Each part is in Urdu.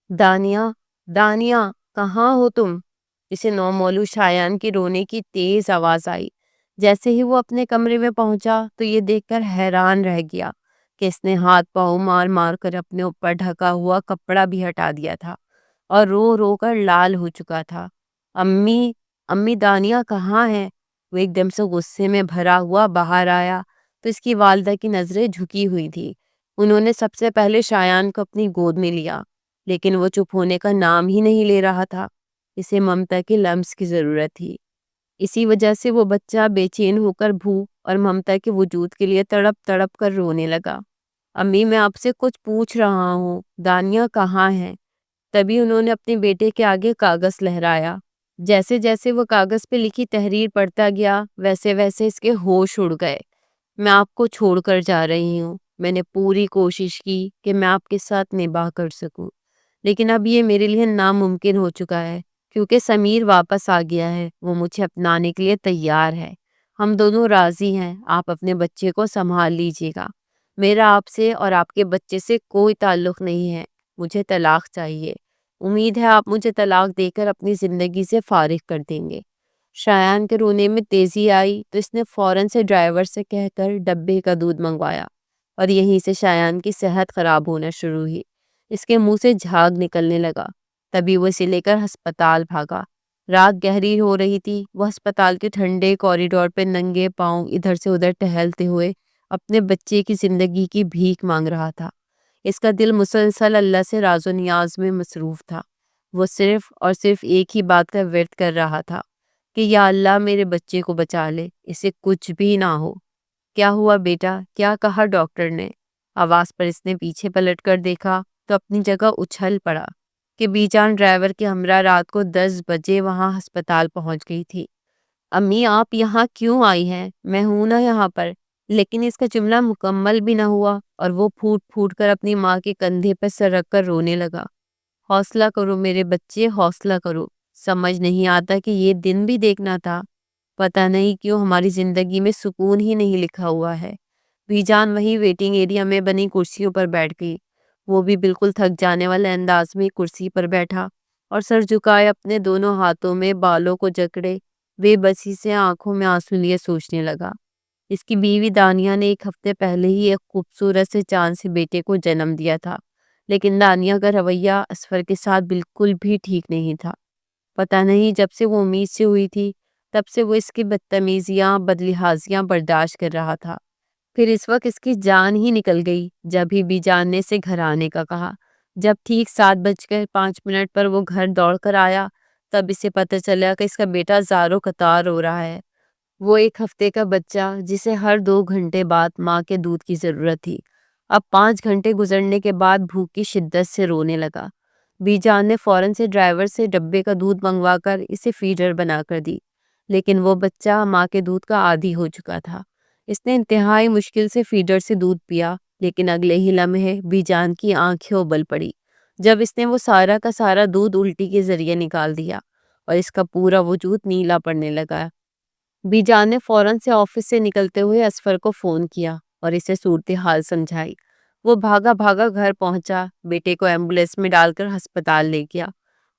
دانیہ، دانیہ، کہاں ہو تم؟ اسے نومولود شایان کی رونے کی تیز آواز آئی۔ جیسے ہی وہ اپنے کمرے میں پہنچا تو یہ دیکھ کر حیران رہ گیا کہ اس نے ہاتھ پاؤں مار مار کر اپنے اوپر ڈھکا ہوا کپڑا بھی ہٹا دیا تھا اور رو رو کر لال ہو چکا تھا۔ امی، امی، دانیہ کہاں ہے؟ وہ ایک دم سے غصے میں بھرا ہوا باہر آیا تو اس کی والدہ کی نظریں جھکی ہوئی تھی۔ انہوں نے سب سے پہلے شایان کو اپنی گود میں لیا، لیکن وہ چپ ہونے کا نام ہی نہیں لے رہا تھا۔ اسے ممتا کے لمس کی ضرورت تھی۔ اسی وجہ سے وہ بچہ بے چین ہو کر بھوک اور ممتا کے وجود کے لیے تڑپ تڑپ کر رونے لگا۔ امی، میں آپ سے کچھ پوچھ رہا ہوں، دانیہ کہاں ہے؟ تبھی انہوں نے اپنے بیٹے کے آگے کاغذ لہرایا۔ جیسے جیسے وہ کاغذ پہ لکھی تحریر پڑھتا گیا ویسے ویسے اس کے ہوش اڑ گئے۔ میں آپ کو چھوڑ کر جا رہی ہوں۔ میں نے پوری کوشش کی کہ میں آپ کے ساتھ نباہ کر سکوں، لیکن اب یہ میرے لیے ناممکن ہو چکا ہے کیونکہ سمیر واپس آ گیا ہے۔ وہ مجھے اپنانے کے لیے تیار ہے۔ ہم دونوں راضی ہیں۔ آپ اپنے بچے کو سنبھال لیجیے گا۔ میرا آپ سے اور آپ کے بچے سے کوئی تعلق نہیں ہے۔ مجھے طلاق چاہیے۔ امید ہے آپ مجھے طلاق دے کر اپنی زندگی سے فارغ کر دیں گے۔ شایان کے رونے میں تیزی آئی تو اس نے فوراً سے ڈرائیور سے کہہ کر ڈبے کا دودھ منگوایا اور یہیں سے شایان کی صحت خراب ہونا شروع ہوئی۔ اس کے منہ سے جھاگ نکلنے لگا۔ تبھی وہ اسے لے کر ہسپتال بھاگا۔ رات گہری ہو رہی تھی۔ وہ ہسپتال کے ٹھنڈے کوریڈور پہ ننگے پاؤں ادھر سے ادھر ٹہلتے ہوئے اپنے بچے کی زندگی کی بھیک مانگ رہا تھا۔ اس کا دل مسلسل اللہ سے راز و نیاز میں مصروف تھا۔ وہ صرف اور صرف ایک ہی بات کا ورد کر رہا تھا کہ یا اللہ میرے بچے کو بچا لے، اسے کچھ بھی نہ ہو۔ کیا ہوا بیٹا؟ کیا کہا ڈاکٹر نے؟ آواز پر اس نے پیچھے پلٹ کر دیکھا تو اپنی جگہ اچھل پڑا کہ بی جان ڈرائیور کے ہمراہ رات کو 10 بجے وہاں ہسپتال پہنچ گئی تھی۔ امی، آپ یہاں کیوں آئی ہیں؟ میں ہوں نا یہاں پر۔ لیکن اس کا جملہ مکمل بھی نہ ہوا اور وہ پھوٹ پھوٹ کر اپنی ماں کے کندھے پر سر رکھ کر رونے لگا۔ حوصلہ کرو میرے بچے، حوصلہ کرو۔ سمجھ نہیں آتا کہ یہ دن بھی دیکھنا تھا۔ پتہ نہیں کیوں ہماری زندگی میں سکون ہی نہیں لکھا ہوا ہے۔ بی جان وہیں ویٹنگ ایریا میں بنی کرسیوں پر بیٹھ گئی۔ وہ بھی بالکل تھک جانے والے انداز میں کرسی پر بیٹھا اور سر جھکائے اپنے دونوں ہاتھوں میں بالوں کو جکڑے بے بسی سے آنکھوں میں آنسو لیے سوچنے لگا۔ اس کی بیوی دانیہ نے 1 ہفتے پہلے ہی ایک خوبصورت سے چاند سے بیٹے کو جنم دیا تھا، لیکن دانیہ کا رویہ اسفر کے ساتھ بالکل بھی ٹھیک نہیں تھا۔ پتہ نہیں جب سے وہ امید سے ہوئی تھی تب سے وہ اس کی بدتمیزیاں بدلحاظیاں برداشت کر رہا تھا۔ پھر اس وقت اس کی جان ہی نکل گئی جب ہی بی جان نے اسے گھر آنے کا کہا۔ جب ٹھیک 7:05 پر وہ گھر دوڑ کر آیا تب اسے پتہ چلا کہ اس کا بیٹا زاروں قطار رو رہا ہے۔ وہ 1 ہفتے کا بچہ جسے ہر 2 گھنٹے بعد ماں کے دودھ کی ضرورت تھی، اب 5 گھنٹے گزرنے کے بعد بھوک کی شدت سے رونے لگا۔ بی جان نے فوراً سے ڈرائیور سے ڈبے کا دودھ منگوا کر اسے فیڈر بنا کر دی، لیکن وہ بچہ ماں کے دودھ کا عادی ہو چکا تھا۔ اس نے انتہائی مشکل سے فیڈر سے دودھ پیا، لیکن اگلے ہی لمحے بی جان کی آنکھیں ابل پڑی جب اس نے وہ سارا کا سارا دودھ الٹی کے ذریعے نکال دیا اور اس کا پورا وجود نیلا پڑنے لگا۔ بی جان نے فوراً سے آفس سے نکلتے ہوئے اسفر کو فون کیا اور اسے صورتحال سمجھائی۔ وہ بھاگا بھاگا گھر پہنچا، بیٹے کو ایمبولینس میں ڈال کر ہسپتال لے گیا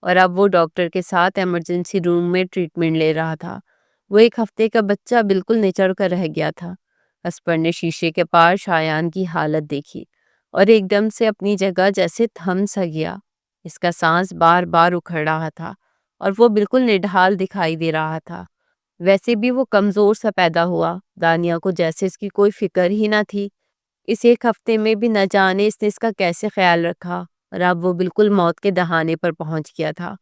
اور اب وہ ڈاکٹر کے ساتھ ایمرجنسی روم میں ٹریٹمنٹ لے رہا تھا۔ وہ 1 ہفتے کا بچہ بالکل نچڑ کر رہ گیا تھا۔ اسفر نے شیشے کے پار شایان کی حالت دیکھی اور ایک دم سے اپنی جگہ جیسے تھم سا گیا۔ اس کا سانس بار بار اکھڑ رہا تھا اور وہ بالکل نڈھال دکھائی دے رہا تھا۔ ویسے بھی وہ کمزور سا پیدا ہوا، دانیہ کو جیسے اس کی کوئی فکر ہی نہ تھی۔ اس 1 ہفتے میں بھی نہ جانے اس نے اس کا کیسے خیال رکھا اور اب وہ بالکل موت کے دہانے پر پہنچ گیا تھا۔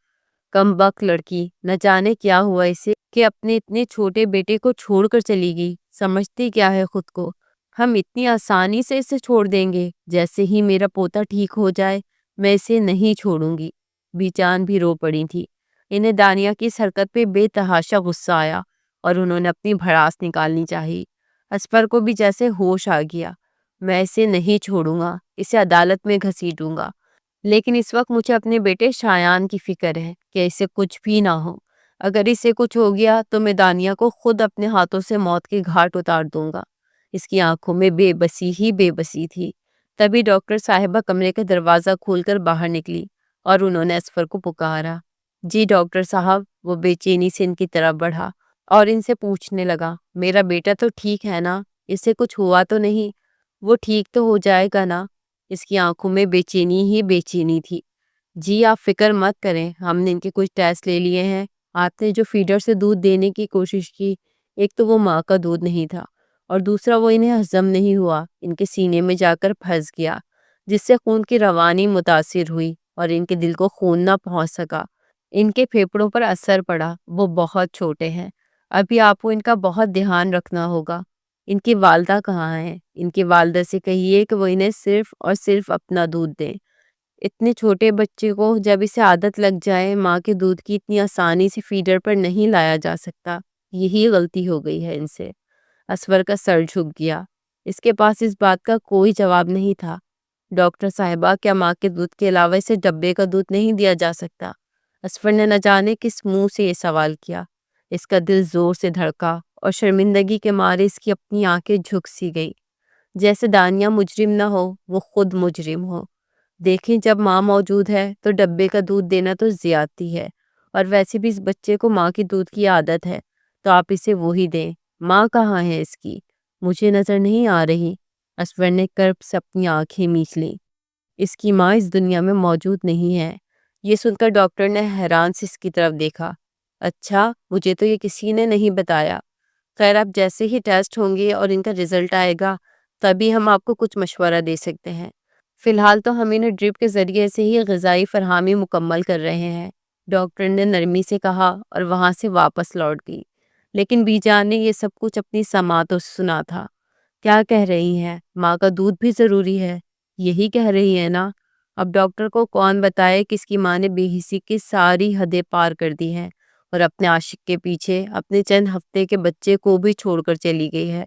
کم بخت لڑکی، نہ جانے کیا ہوا اسے کہ اپنے اتنے چھوٹے بیٹے کو چھوڑ کر چلی گئی۔ سمجھتی کیا ہے خود کو؟ ہم اتنی آسانی سے اسے چھوڑ دیں گے؟ جیسے ہی میرا پوتا ٹھیک ہو جائے میں اسے نہیں چھوڑوں گی۔ بی جان بھی رو پڑی تھی۔ انہیں دانیہ کی اس حرکت پہ بے تحاشا غصہ آیا اور انہوں نے اپنی بھڑاس نکالنی چاہی۔ اسفر کو بھی جیسے ہوش آ گیا۔ میں اسے نہیں چھوڑوں گا، اسے عدالت میں گھسیٹوں گا، لیکن اس وقت مجھے اپنے بیٹے شایان کی فکر ہے کہ اسے کچھ بھی نہ ہو۔ اگر اسے کچھ ہو گیا تو میں دانیہ کو خود اپنے ہاتھوں سے موت کے گھاٹ اتار دوں گا۔ اس کی آنکھوں میں بے بسی ہی بے بسی تھی۔ تبھی ڈاکٹر صاحبہ کمرے کا دروازہ کھول کر باہر نکلی اور انہوں نے اسفر کو پکارا۔ جی ڈاکٹر صاحب، وہ بے چینی سے ان کی طرف بڑھا اور ان سے پوچھنے لگا، میرا بیٹا تو ٹھیک ہے نا؟ اسے کچھ ہوا تو نہیں؟ وہ ٹھیک تو ہو جائے گا نا؟ اس کی آنکھوں میں بے چینی ہی بے چینی تھی۔ جی آپ فکر مت کریں، ہم نے ان کے کچھ ٹیسٹ لے لیے ہیں۔ آپ نے جو فیڈر سے دودھ دینے کی کوشش کی، ایک تو وہ ماں کا دودھ نہیں تھا اور دوسرا وہ انہیں ہضم نہیں ہوا، ان کے سینے میں جا کر پھنس گیا، جس سے خون کی روانی متاثر ہوئی اور ان کے دل کو خون نہ پہنچ سکا۔ ان کے پھیپھڑوں پر اثر پڑا۔ وہ بہت چھوٹے ہیں، ابھی آپ کو ان کا بہت دھیان رکھنا ہوگا۔ ان کی والدہ کہاں ہیں؟ ان کی والدہ سے کہیے کہ وہ انہیں صرف اور صرف اپنا دودھ دیں۔ اتنے چھوٹے بچے کو جب اسے عادت لگ جائے، ماں کے دودھ کی اتنی آسانی سے فیڈر پر نہیں لایا جا سکتا۔ یہی غلطی ہو گئی ہے ان سے۔ اسور کا سر جھک گیا۔ اس کے پاس اس بات کا کوئی جواب نہیں تھا۔ ڈاکٹر صاحبہ، کیا ماں کے دودھ کے علاوہ اسے ڈبے کا دودھ نہیں دیا جا سکتا؟ اسور نے نہ جانے کس منہ سے یہ سوال کیا۔ اس کا دل زور سے دھڑکا اور شرمندگی کے مارے اس کی اپنی آنکھیں جھک سی گئی، جیسے دانیہ مجرم نہ ہو، وہ خود مجرم ہو۔ دیکھیں، جب ماں موجود ہے تو ڈبے کا دودھ دینا تو زیادتی ہے، اور ویسے بھی اس بچے کو ماں کی دودھ کی عادت ہے، تو آپ اسے وہی دیں۔ ماں کہاں ہے اس کی؟ مجھے نظر نہیں آ رہی۔ اسور نے کرب سے اپنی آنکھیں میچ لیں۔ اس کی ماں اس دنیا میں موجود نہیں ہے۔ یہ سن کر ڈاکٹر نے حیران سے اس کی طرف دیکھا۔ اچھا، مجھے تو یہ کسی نے نہیں بتایا۔ خیر، اب جیسے ہی ٹیسٹ ہوں گے اور ان کا رزلٹ آئے گا، تبھی ہم آپ کو کچھ مشورہ دے سکتے ہیں۔ فی الحال تو ہم انہیں ڈرپ کے ذریعے سے ہی غذائی فراہمی مکمل کر رہے ہیں، ڈاکٹر نے نرمی سے کہا اور وہاں سے واپس لوٹ گئی۔ لیکن بی جان نے یہ سب کچھ اپنی سماعتوں سے سنا تھا۔ کیا کہہ رہی ہیں؟ ماں کا دودھ بھی ضروری ہے، یہی کہہ رہی ہے نا؟ اب ڈاکٹر کو کون بتائے کہ اس کی ماں نے بے حسی کی ساری حدیں پار کر دی ہیں اور اپنے عاشق کے پیچھے اپنے چند ہفتے کے بچے کو بھی چھوڑ کر چلی گئی ہے۔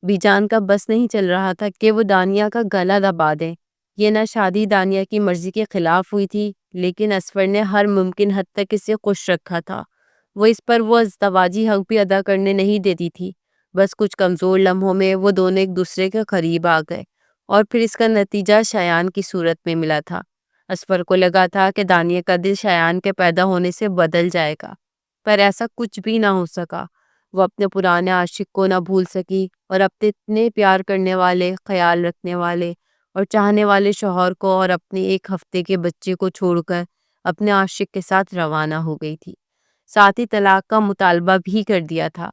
بی جان کا بس نہیں چل رہا تھا کہ وہ دانیہ کا گلا دبا دیں۔ یہ نہ شادی دانیہ کی مرضی کے خلاف ہوئی تھی، لیکن اسور نے ہر ممکن حد تک اسے خوش رکھا تھا۔ وہ اس پر وہ ازدواجی حق بھی ادا کرنے نہیں دیتی تھی۔ بس کچھ کمزور لمحوں میں وہ دونوں ایک دوسرے کے قریب آ گئے، اور پھر اس کا نتیجہ شایان کی صورت میں ملا تھا۔ اسور کو لگا تھا کہ دانیہ کا دل شایان کے پیدا ہونے سے بدل جائے گا، پر ایسا کچھ بھی نہ ہو سکا۔ وہ اپنے پرانے عاشق کو نہ بھول سکی اور اپنے اتنے پیار کرنے والے، خیال رکھنے والے اور چاہنے والے شوہر کو اور اپنے ایک ہفتے کے بچے کو چھوڑ کر اپنے عاشق کے ساتھ روانہ ہو گئی تھی۔ ساتھ ہی طلاق کا مطالبہ بھی کر دیا تھا۔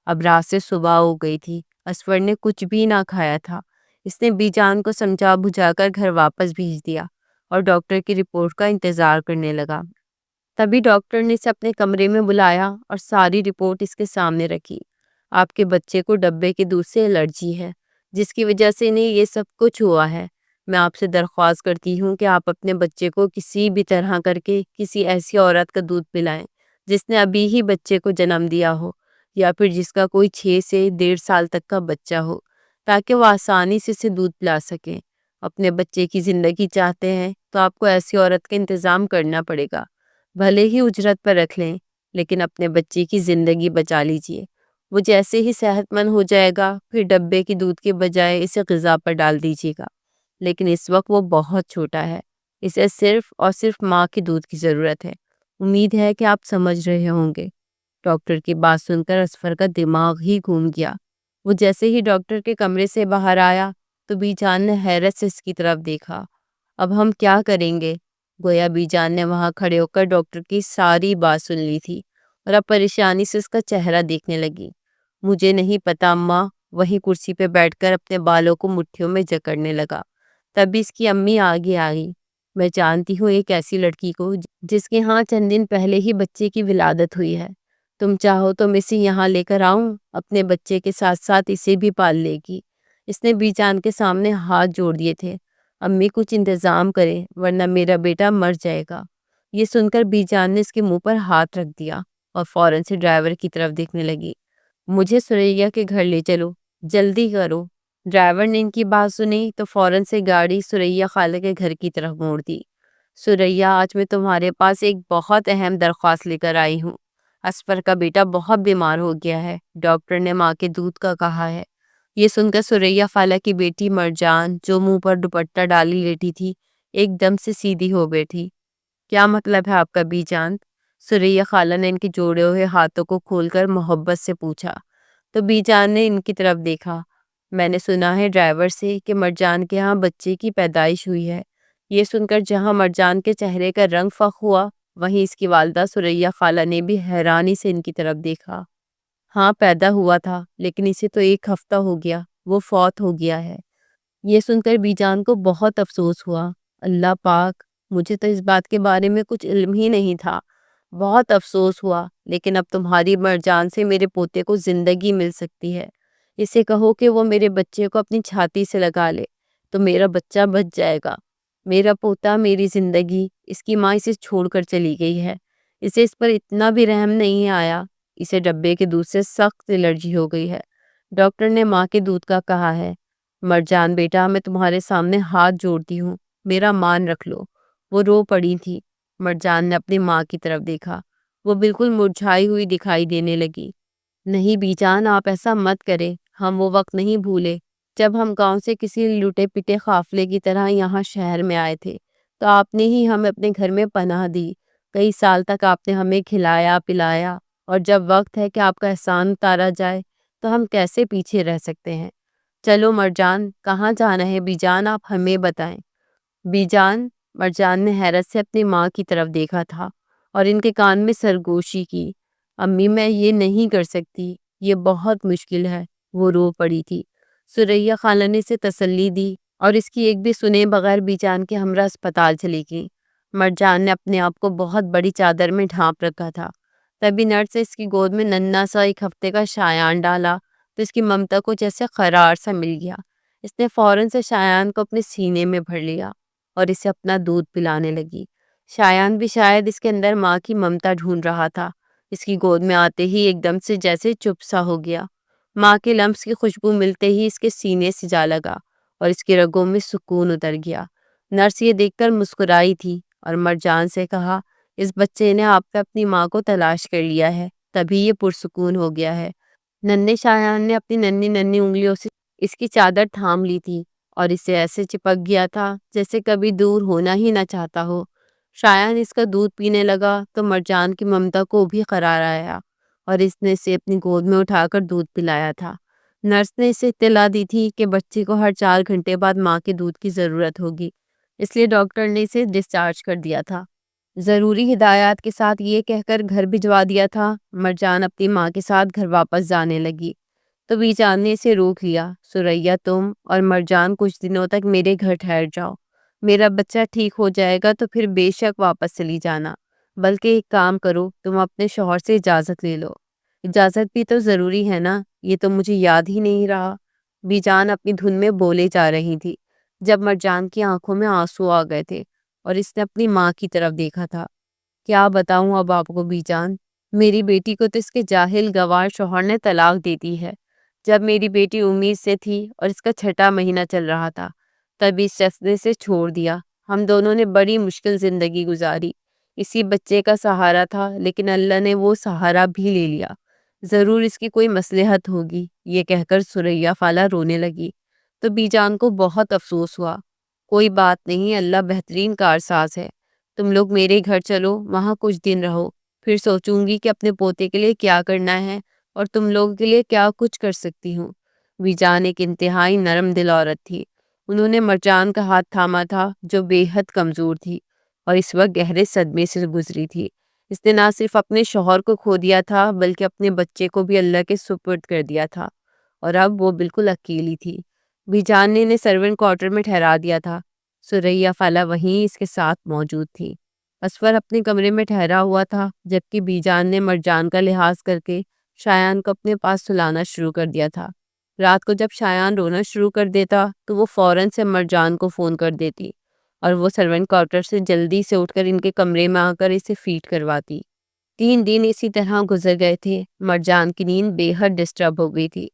اب رات سے صبح ہو گئی تھی۔ اسور نے کچھ بھی نہ کھایا تھا۔ اس نے بی جان کو سمجھا بجھا کر گھر واپس بھیج دیا اور ڈاکٹر کی رپورٹ کا انتظار کرنے لگا۔ تبھی ڈاکٹر نے اسے اپنے کمرے میں بلایا اور ساری رپورٹ اس کے سامنے رکھی۔ آپ کے بچے کو ڈبے کے دودھ سے الرجی ہے، جس کی وجہ سے انہیں یہ سب کچھ ہوا ہے۔ میں آپ سے درخواست کرتی ہوں کہ آپ اپنے بچے کو کسی بھی طرح کر کے کسی ایسی عورت کا دودھ پلائیں جس نے ابھی ہی بچے کو جنم دیا ہو، یا پھر جس کا کوئی 6 سے 1.5 سال تک کا بچہ ہو، تاکہ وہ آسانی سے اسے دودھ پلا سکیں۔ اپنے بچے کی زندگی چاہتے ہیں تو آپ کو ایسی عورت کا انتظام کرنا پڑے گا، بھلے ہی اجرت پر رکھ لیں، لیکن اپنے بچے کی زندگی بچا لیجئے۔ وہ جیسے ہی صحت مند ہو جائے گا، پھر ڈبے کی دودھ کے بجائے اسے غذا پر ڈال دیجیے گا، لیکن اس وقت وہ بہت چھوٹا ہے۔ اسے صرف اور صرف ماں کے دودھ کی ضرورت ہے۔ امید ہے کہ آپ سمجھ رہے ہوں گے۔ ڈاکٹر کی بات سن کر اسفر کا دماغ ہی گھوم گیا۔ وہ جیسے ہی ڈاکٹر کے کمرے سے باہر آیا تو بی جان نے حیرت سے اس کی طرف دیکھا۔ اب ہم کیا کریں گے؟ گویا بی جان نے وہاں کھڑے ہو کر ڈاکٹر کی ساری بات سن لی تھی اور اب پریشانی سے اس کا چہرہ دیکھنے لگی۔ مجھے نہیں پتا اماں، وہیں کرسی پہ بیٹھ کر اپنے بالوں کو مٹھیوں میں جکڑنے لگا۔ تبھی اس کی امی آگے آئی۔ میں جانتی ہوں ایک ایسی لڑکی کو جس کے ہاں چند دن پہلے ہی بچے کی ولادت ہوئی ہے۔ تم چاہو تو میں اسے یہاں لے کر آؤں، اپنے بچے کے ساتھ ساتھ اسے بھی پال لے گی۔ اس نے بی جان کے سامنے ہاتھ جوڑ دیے تھے۔ امی کچھ انتظام کریں ورنہ میرا بیٹا مر جائے گا۔ یہ سن کر بی جان نے اس کے منہ پر ہاتھ رکھ دیا اور فوراً سے ڈرائیور کی طرف دیکھنے لگی۔ مجھے سریا کے گھر لے چلو، جلدی کرو۔ ڈرائیور نے ان کی بات سنی تو فوراً سے گاڑی سریا خالہ کے گھر کی طرف موڑ دی۔ سریا، آج میں تمہارے پاس ایک بہت اہم درخواست لے کر آئی ہوں۔ اسفر کا بیٹا بہت بیمار ہو گیا ہے، ڈاکٹر نے ماں کے دودھ کا کہا ہے۔ یہ سن کر سریا خالہ کی بیٹی مرجان، جو منہ پر دوپٹہ ڈالی لیٹی تھی، ایک دم سے سیدھی ہو بیٹھی۔ کیا مطلب ہے آپ کا بی جان؟ سریا خالہ نے ان کے جوڑے ہوئے ہاتھوں کو کھول کر محبت سے پوچھا۔ تو بی جان نے ان کی طرف دیکھا۔ میں نے سنا ہے ڈرائیور سے کہ مرجان کے ہاں بچے کی پیدائش ہوئی ہے۔ یہ سن کر جہاں مرجان کے چہرے کا رنگ فخ ہوا، وہیں اس کی والدہ سریا خالہ نے بھی حیرانی سے ان کی طرف دیکھا۔ ہاں پیدا ہوا تھا، لیکن اسے تو 1 ہفتہ ہو گیا، وہ فوت ہو گیا ہے۔ یہ سن کر بی جان کو بہت افسوس ہوا۔ اللہ پاک، مجھے تو اس بات کے بارے میں کچھ علم ہی نہیں تھا۔ بہت افسوس ہوا، لیکن اب تمہاری مرجان سے میرے پوتے کو زندگی مل سکتی ہے۔ اسے کہو کہ وہ میرے بچے کو اپنی چھاتی سے لگا لے تو میرا بچہ بچ جائے گا۔ میرا پوتا، میری زندگی، اس کی ماں اسے چھوڑ کر چلی گئی ہے۔ اسے اس پر اتنا بھی رحم نہیں آیا۔ اسے ڈبے کے دودھ سے سخت الرجی ہو گئی ہے۔ ڈاکٹر نے ماں کے دودھ کا کہا ہے۔ مرجان بیٹا، میں تمہارے سامنے ہاتھ جوڑتی ہوں، میرا مان رکھ لو۔ وہ رو پڑی تھی۔ مرجان نے اپنی ماں کی طرف دیکھا۔ وہ بالکل مرجھائی ہوئی دکھائی دینے لگی۔ نہیں بی جان، آپ ایسا مت کریں۔ ہم وہ وقت نہیں بھولے جب ہم گاؤں سے کسی لٹے پٹے قافلے کی طرح یہاں شہر میں آئے تھے، تو آپ نے ہی ہمیں اپنے گھر میں پناہ دی۔ کئی سال تک آپ نے ہمیں کھلایا پلایا، اور جب وقت ہے کہ آپ کا احسان اتارا جائے تو ہم کیسے پیچھے رہ سکتے ہیں؟ چلو مرجان، کہاں جانا ہے بی جان، آپ ہمیں بتائیں۔ بی جان، مرجان نے حیرت سے اپنی ماں کی طرف دیکھا تھا اور ان کے کان میں سرگوشی کی۔ امی، میں یہ نہیں کر سکتی، یہ بہت مشکل ہے۔ وہ رو پڑی تھی۔ سریا خالہ نے اسے تسلی دی اور اس کی ایک بھی سنے بغیر بی جان کے ہمراہ اسپتال چلی گئی۔ مرجان نے اپنے آپ کو بہت بڑی چادر میں ڈھانپ رکھا تھا۔ تبھی نرس سے اس کی گود میں ننھا سا 1 ہفتے کا شایان ڈالا تو اس کی ممتا کو جیسے قرار سا مل گیا۔ اس نے فوراً سے شایان کو اپنے سینے میں بھر لیا اور اسے اپنا دودھ پلانے لگی۔ شایان بھی شاید اس کے اندر ماں کی ممتا ڈھونڈ رہا تھا۔ اس کی گود میں آتے ہی ایک دم سے جیسے چپ سا ہو گیا۔ ماں کے لمس کی خوشبو ملتے ہی اس کے سینے سے جا لگا اور اس کی رگوں میں سکون اتر گیا۔ نرس یہ دیکھ کر مسکرائی تھی اور مرجان سے کہا، اس بچے نے آپ پہ اپنی ماں کو تلاش کر لیا ہے، تبھی یہ پرسکون ہو گیا ہے۔ ننھے شایان نے اپنی ننھی ننھی انگلیوں سے اس کی چادر تھام لی تھی اور اسے ایسے چپک گیا تھا جیسے کبھی دور ہونا ہی نہ چاہتا ہو۔ شایان اس کا دودھ پینے لگا تو مرجان کی ممتا کو بھی قرار آیا اور اس نے اسے اپنی گود میں اٹھا کر دودھ پلایا تھا۔ نرس نے اسے اطلاع دی تھی کہ بچے کو ہر 4 گھنٹے بعد ماں کے دودھ کی ضرورت ہوگی، اس لیے ڈاکٹر نے اسے ڈسچارج کر دیا تھا۔ ضروری ہدایات کے ساتھ یہ کہہ کر گھر بھجوا دیا تھا۔ مرجان اپنی ماں کے ساتھ گھر واپس جانے لگی تو بی جان نے اسے روک لیا۔ سریا، تم اور مرجان کچھ دنوں تک میرے گھر ٹھہر جاؤ۔ میرا بچہ ٹھیک ہو جائے گا تو پھر بے شک واپس چلی جانا۔ بلکہ ایک کام کرو، تم اپنے شوہر سے اجازت لے لو۔ اجازت بھی تو ضروری ہے نا، یہ تو مجھے یاد ہی نہیں رہا۔ بی جان اپنی دھن میں بولے جا رہی تھی جب مرجان کی آنکھوں میں آنسو آ گئے تھے اور اس نے اپنی ماں کی طرف دیکھا تھا۔ کیا بتاؤں اب آپ کو بی جان، میری بیٹی کو تو اس کے جاہل گوار شوہر نے طلاق دے دی ہے۔ جب میری بیٹی امید سے تھی اور اس کا 6واں مہینہ چل رہا تھا، تبھی اس شخص نے اسے چھوڑ دیا۔ ہم دونوں نے بڑی مشکل زندگی گزاری، اسی بچے کا سہارا تھا، لیکن اللہ نے وہ سہارا بھی لے لیا۔ ضرور اس کی کوئی مصلحت ہوگی۔ یہ کہہ کر سریا خالہ رونے لگی تو بی جان کو بہت افسوس ہوا۔ کوئی بات نہیں، اللہ بہترین کارساز ہے۔ تم لوگ میرے گھر چلو، وہاں کچھ دن رہو، پھر سوچوں گی کہ اپنے پوتے کے لیے کیا کرنا ہے اور تم لوگوں کے لیے کیا کچھ کر سکتی ہوں۔ بی جان ایک انتہائی نرم دل عورت تھی۔ انہوں نے مرجان کا ہاتھ تھاما تھا جو بے حد کمزور تھی اور اس وقت گہرے صدمے سے گزری تھی۔ اس نے نہ صرف اپنے شوہر کو کھو دیا تھا بلکہ اپنے بچے کو بھی اللہ کے سپرد کر دیا تھا، اور اب وہ بالکل اکیلی تھی۔ بی جان نے انہیں سرونٹ کوارٹر میں ٹھہرا دیا تھا۔ سریا خالہ وہیں اس کے ساتھ موجود تھی۔ اسفر اپنے کمرے میں ٹھہرا ہوا تھا جبکہ بی جان نے مرجان کا لحاظ کر کے شایان کو اپنے پاس سلانا شروع کر دیا تھا۔ رات کو جب شایان رونا شروع کر دیتا تو وہ فوراً سے مرجان کو فون کر دیتی اور وہ سرونٹ کوارٹر سے جلدی سے اٹھ کر ان کے کمرے میں آ کر اسے فیڈ کرواتی۔ 3 دن اسی طرح گزر گئے تھے۔ مرجان کی نیند بے حد ڈسٹرب ہو گئی تھی۔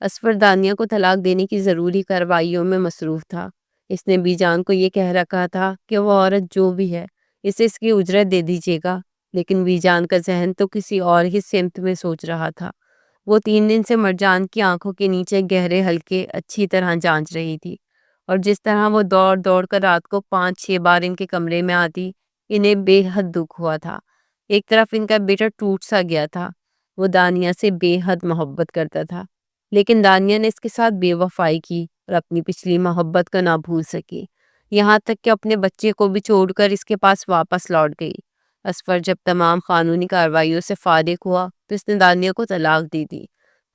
اسفر دانیہ کو طلاق دینے کی ضروری کارروائیوں میں مصروف تھا۔ اس نے بی جان کو یہ کہہ رکھا تھا کہ وہ عورت جو بھی ہے اسے اس کی اجرت دے دیجیے گا، لیکن بی جان کا ذہن تو کسی اور ہی سمت میں سوچ رہا تھا۔ وہ 3 دن سے مرجان کی آنکھوں کے نیچے گہرے حلقے اچھی طرح جانچ رہی تھی، اور جس طرح وہ دوڑ دوڑ کر رات کو 5-6 بار ان کے کمرے میں آتی، انہیں بے حد دکھ ہوا تھا۔ ایک طرف ان کا بیٹا ٹوٹ سا گیا تھا، وہ دانیہ سے بے حد محبت کرتا تھا، لیکن دانیہ نے اس کے ساتھ بے وفائی کی اور اپنی پچھلی محبت کو نہ بھول سکی، یہاں تک کہ اپنے بچے کو بھی چھوڑ کر اس کے پاس واپس لوٹ گئی۔ اسفر جب تمام قانونی کارروائیوں سے فارغ ہوا تو اس نے دانیہ کو طلاق دی دی۔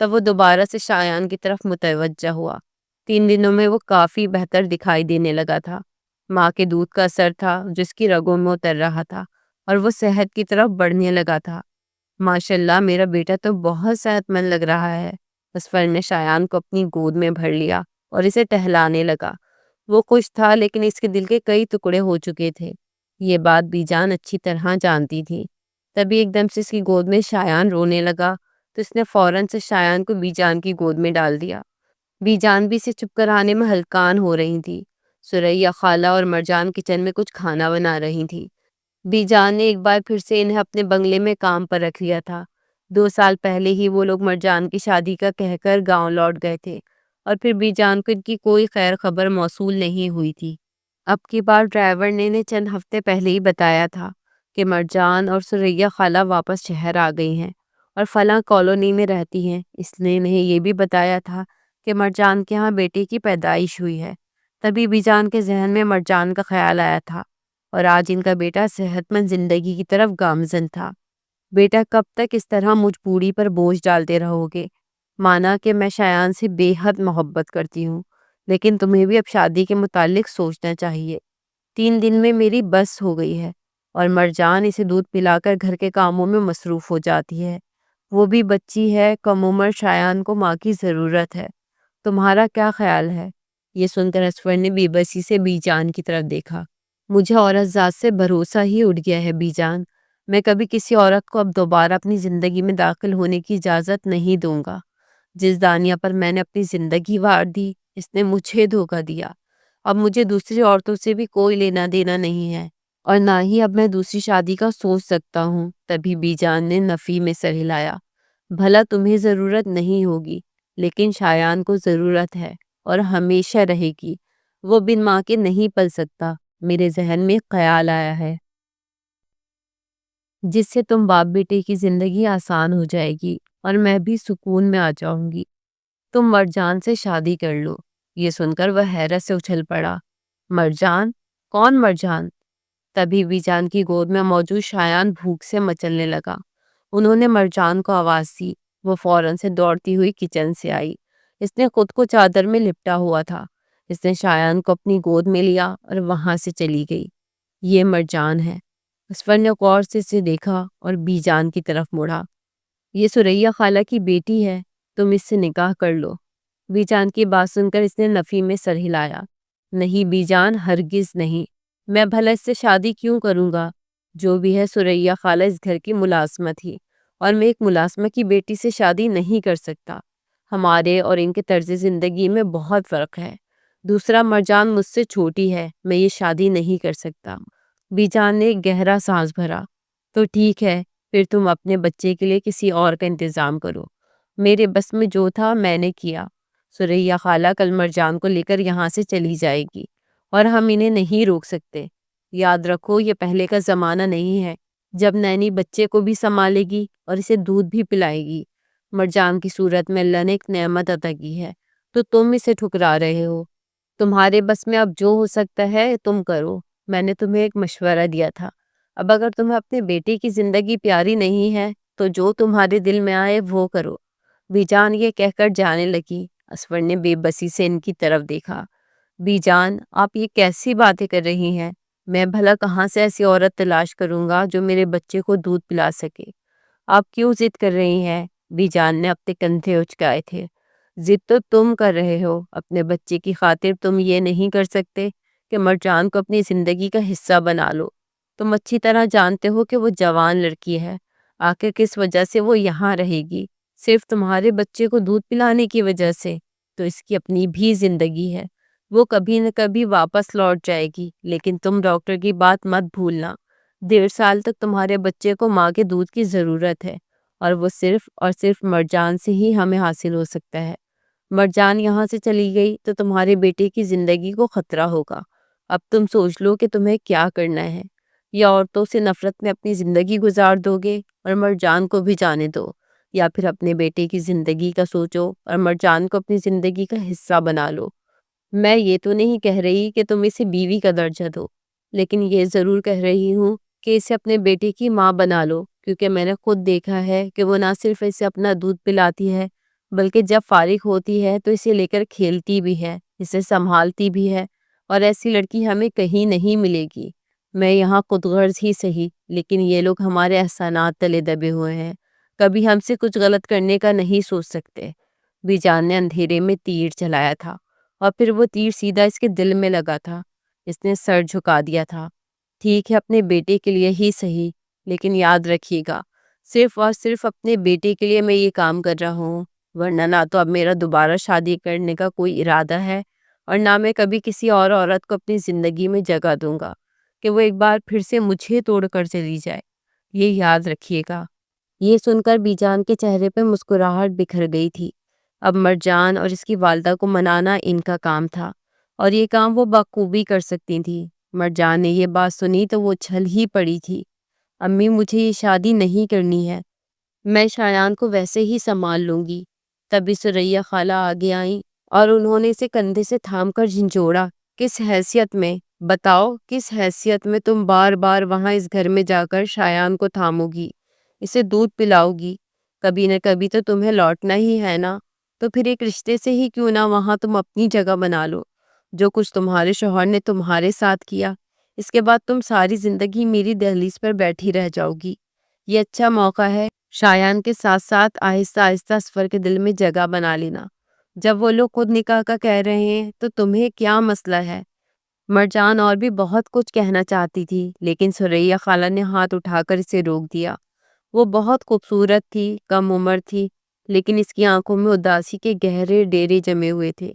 تب وہ دوبارہ سے شایان کی طرف متوجہ ہوا۔ 3 دنوں میں وہ کافی بہتر دکھائی دینے لگا تھا۔ ماں کے دودھ کا اثر تھا جس کی رگوں میں اتر رہا تھا اور وہ صحت کی طرف بڑھنے لگا تھا۔ ماشاءاللہ میرا بیٹا تو بہت صحت مند لگ رہا ہے۔ اسفر نے شایان کو اپنی گود میں بھر لیا اور اسے ٹہلانے لگا۔ وہ خوش تھا لیکن اس کے دل کے کئی ٹکڑے ہو چکے تھے۔ یہ بات بی جان اچھی طرح جانتی تھی۔ تبھی ایک دم سے اس کی گود میں شایان رونے لگا تو اس نے فوراً سے شایان کو بی جان کی گود میں ڈال دیا۔ بی جان بھی اسے چپ کرانے میں ہلکان ہو رہی تھی۔ سریا خالہ اور مرجان کچن میں کچھ کھانا بنا رہی تھی۔ بی جان نے ایک بار پھر سے انہیں اپنے بنگلے میں کام پر رکھ لیا تھا۔ 2 سال پہلے ہی وہ لوگ مرجان کی شادی کا کہہ کر گاؤں لوٹ گئے تھے اور پھر بی جان کو ان کی کوئی خیر خبر موصول نہیں ہوئی تھی۔ اب کی بار ڈرائیور نے انہیں چند ہفتے پہلے ہی بتایا تھا کہ مرجان اور سریا خالہ واپس شہر آ گئی ہیں اور فلاں کالونی میں رہتی ہیں۔ اس نے انہیں یہ بھی بتایا تھا کہ مرجان کے ہاں بیٹے کی پیدائش ہوئی ہے۔ تبھی بی جان کے ذہن میں مرجان کا خیال آیا تھا اور آج ان کا بیٹا صحت مند زندگی کی طرف گامزن تھا۔ بیٹا کب تک اس طرح مجھ بوڑھی پر بوجھ ڈالتے رہو گے؟ مانا کہ میں شایان سے بے حد محبت کرتی ہوں، لیکن تمہیں بھی اب شادی کے متعلق سوچنا چاہیے۔ 3 دن میں میری بس ہو گئی ہے اور مرجان اسے دودھ پلا کر گھر کے کاموں میں مصروف ہو جاتی ہے۔ وہ بھی بچی ہے، کم عمر، شایان کو ماں کی ضرورت ہے۔ تمہارا کیا خیال ہے؟ یہ سن کر اسفر نے بے بسی سے بی جان کی طرف دیکھا۔ مجھے عورت ذات سے بھروسہ ہی اٹھ گیا ہے بی جان۔ میں کبھی کسی عورت کو اب دوبارہ اپنی زندگی میں داخل ہونے کی اجازت نہیں دوں گا۔ جس دانیہ پر میں نے اپنی زندگی وار دی، اس نے مجھے دھوکہ دیا۔ اب مجھے دوسری عورتوں سے بھی کوئی لینا دینا نہیں ہے اور نہ ہی اب میں دوسری شادی کا سوچ سکتا ہوں۔ تبھی بی جان نے نفی میں سر ہلایا۔ بھلا تمہیں ضرورت نہیں ہوگی، لیکن شایان کو ضرورت ہے اور ہمیشہ رہے گی۔ وہ بن ماں کے نہیں پل سکتا۔ میرے ذہن میں خیال آیا ہے جس سے تم باپ بیٹے کی زندگی آسان ہو جائے گی اور میں بھی سکون میں آ جاؤں گی۔ تم مرجان سے شادی کر لو۔ یہ سن کر وہ حیرت سے اچھل پڑا۔ مرجان؟ کون مرجان؟ تبھی بی جان کی گود میں موجود شایان بھوک سے مچلنے لگا۔ انہوں نے مرجان کو آواز دی۔ وہ فوراً سے دوڑتی ہوئی کچن سے آئی۔ اس نے خود کو چادر میں لپٹا ہوا تھا۔ اس نے شایان کو اپنی گود میں لیا اور وہاں سے چلی گئی۔ یہ مرجان ہے۔ اسفر نے غور سے اسے دیکھا اور بی جان کی طرف مڑا۔ یہ سریا خالہ کی بیٹی ہے، تم اس سے نکاح کر لو۔ بی جان کی بات سن کر اس نے نفی میں سر ہلایا۔ نہیں بی جان، ہرگز نہیں۔ میں بھلا اس سے شادی کیوں کروں گا؟ جو بھی ہے سریا خالہ اس گھر کی ملازمت تھی اور میں ایک ملازمہ کی بیٹی سے شادی نہیں کر سکتا۔ ہمارے اور ان کے طرز زندگی میں بہت فرق ہے۔ دوسرا، مرجان مجھ سے چھوٹی ہے، میں یہ شادی نہیں کر سکتا۔ بی جان نے ایک گہرا سانس بھرا۔ تو ٹھیک ہے، پھر تم اپنے بچے کے لیے کسی اور کا انتظام کرو۔ میرے بس میں جو تھا میں نے کیا۔ سریا خالہ کل مرجان کو لے کر یہاں سے چلی جائے گی اور ہم انہیں نہیں روک سکتے۔ یاد رکھو یہ پہلے کا زمانہ نہیں ہے جب نینی بچے کو بھی سنبھالے گی اور اسے دودھ بھی پلائے گی۔ مرجان کی صورت میں اللہ نے ایک نعمت عطا کی ہے تو تم اسے ٹھکرا رہے ہو۔ تمہارے بس میں اب جو ہو سکتا ہے تم کرو۔ میں نے تمہیں ایک مشورہ دیا تھا، اب اگر تمہیں اپنے بیٹے کی زندگی پیاری نہیں ہے تو جو تمہارے دل میں آئے وہ کرو۔ بی جان یہ کہہ کر جانے لگی۔ اسفر نے بے بسی سے ان کی طرف دیکھا۔ بی جان، آپ یہ کیسی باتیں کر رہی ہیں؟ میں بھلا کہاں سے ایسی عورت تلاش کروں گا جو میرے بچے کو دودھ پلا سکے؟ آپ کیوں ضد کر رہی ہیں؟ بی جان نے اپنے کندھے اچکائے تھے۔ ضد تو تم کر رہے ہو۔ اپنے بچے کی خاطر تم یہ نہیں کر سکتے کہ مرجان کو اپنی زندگی کا حصہ بنا لو۔ تم اچھی طرح جانتے ہو کہ وہ جوان لڑکی ہے، آخر کس وجہ سے وہ یہاں رہے گی؟ صرف تمہارے بچے کو دودھ پلانے کی وجہ سے؟ تو اس کی اپنی بھی زندگی ہے، وہ کبھی نہ کبھی واپس لوٹ جائے گی۔ لیکن تم ڈاکٹر کی بات مت بھولنا، 1.5 سال تک تمہارے بچے کو ماں کے دودھ کی ضرورت ہے اور وہ صرف اور صرف مرجان سے ہی ہمیں حاصل ہو سکتا ہے۔ مرجان یہاں سے چلی گئی تو تمہارے بیٹے کی زندگی کو خطرہ ہوگا۔ اب تم سوچ لو کہ تمہیں کیا کرنا ہے۔ یا عورتوں سے نفرت میں اپنی زندگی گزار دو گے اور مرجان کو بھی جانے دو، یا پھر اپنے بیٹے کی زندگی کا سوچو اور مرجان کو اپنی زندگی کا حصہ بنا لو؟ میں یہ تو نہیں کہہ رہی کہ تم اسے بیوی کا درجہ دو، لیکن یہ ضرور کہہ رہی ہوں کہ اسے اپنے بیٹے کی ماں بنا لو، کیونکہ میں نے خود دیکھا ہے کہ وہ نہ صرف اسے اپنا دودھ پلاتی ہے بلکہ جب فارغ ہوتی ہے تو اسے لے کر کھیلتی بھی ہے، اسے سنبھالتی بھی ہے، اور ایسی لڑکی ہمیں کہیں نہیں ملے گی۔ میں یہاں خود غرض ہی سہی، لیکن یہ لوگ ہمارے احسانات تلے دبے ہوئے ہیں، کبھی ہم سے کچھ غلط کرنے کا نہیں سوچ سکتے۔ بیجان نے اندھیرے میں تیر چلایا تھا اور پھر وہ تیر سیدھا اس کے دل میں لگا تھا۔ اس نے سر جھکا دیا تھا۔ ٹھیک ہے، اپنے بیٹے کے لیے ہی صحیح، لیکن یاد رکھیے گا، صرف اور صرف اپنے بیٹے کے لیے میں یہ کام کر رہا ہوں، ورنہ نہ تو اب میرا دوبارہ شادی کرنے کا کوئی ارادہ ہے اور نہ میں کبھی کسی اور عورت کو اپنی زندگی میں جگہ دوں گا کہ وہ ایک بار پھر سے مجھے توڑ کر چلی جائے۔ یہ یاد رکھیے گا۔ یہ سن کر بیجان کے چہرے پہ مسکراہٹ بکھر گئی تھی۔ اب مرجان اور اس کی والدہ کو منانا ان کا کام تھا، اور یہ کام وہ بخوبی کر سکتی تھی۔ مرجان نے یہ بات سنی تو وہ اچھل ہی پڑی تھی۔ امی، مجھے یہ شادی نہیں کرنی ہے، میں شایان کو ویسے ہی سنبھال لوں گی۔ تبھی سریا خالہ آگے آئیں اور انہوں نے اسے کندھے سے تھام کر جھنجھوڑا۔ کس حیثیت میں؟ بتاؤ، کس حیثیت میں تم بار بار وہاں اس گھر میں جا کر شایان کو تھامو گی، اسے دودھ پلاؤ گی؟ کبھی نہ کبھی تو تمہیں لوٹنا ہی ہے نا، تو پھر ایک رشتے سے ہی کیوں نہ وہاں تم اپنی جگہ بنا لو۔ جو کچھ تمہارے شوہر نے تمہارے ساتھ کیا، اس کے بعد تم ساری زندگی میری دہلیز پر بیٹھی رہ جاؤ گی۔ یہ اچھا موقع ہے شایان کے ساتھ ساتھ آہستہ آہستہ اسفر کے دل میں جگہ بنا لینا۔ جب وہ لوگ خود نکاح کا کہہ رہے ہیں تو تمہیں کیا مسئلہ ہے؟ مرجان اور بھی بہت کچھ کہنا چاہتی تھی، لیکن سریا خالہ نے ہاتھ اٹھا کر اسے روک دیا۔ وہ بہت خوبصورت تھی، کم عمر تھی، لیکن اس کی آنکھوں میں اداسی کے گہرے ڈیرے جمے ہوئے تھے۔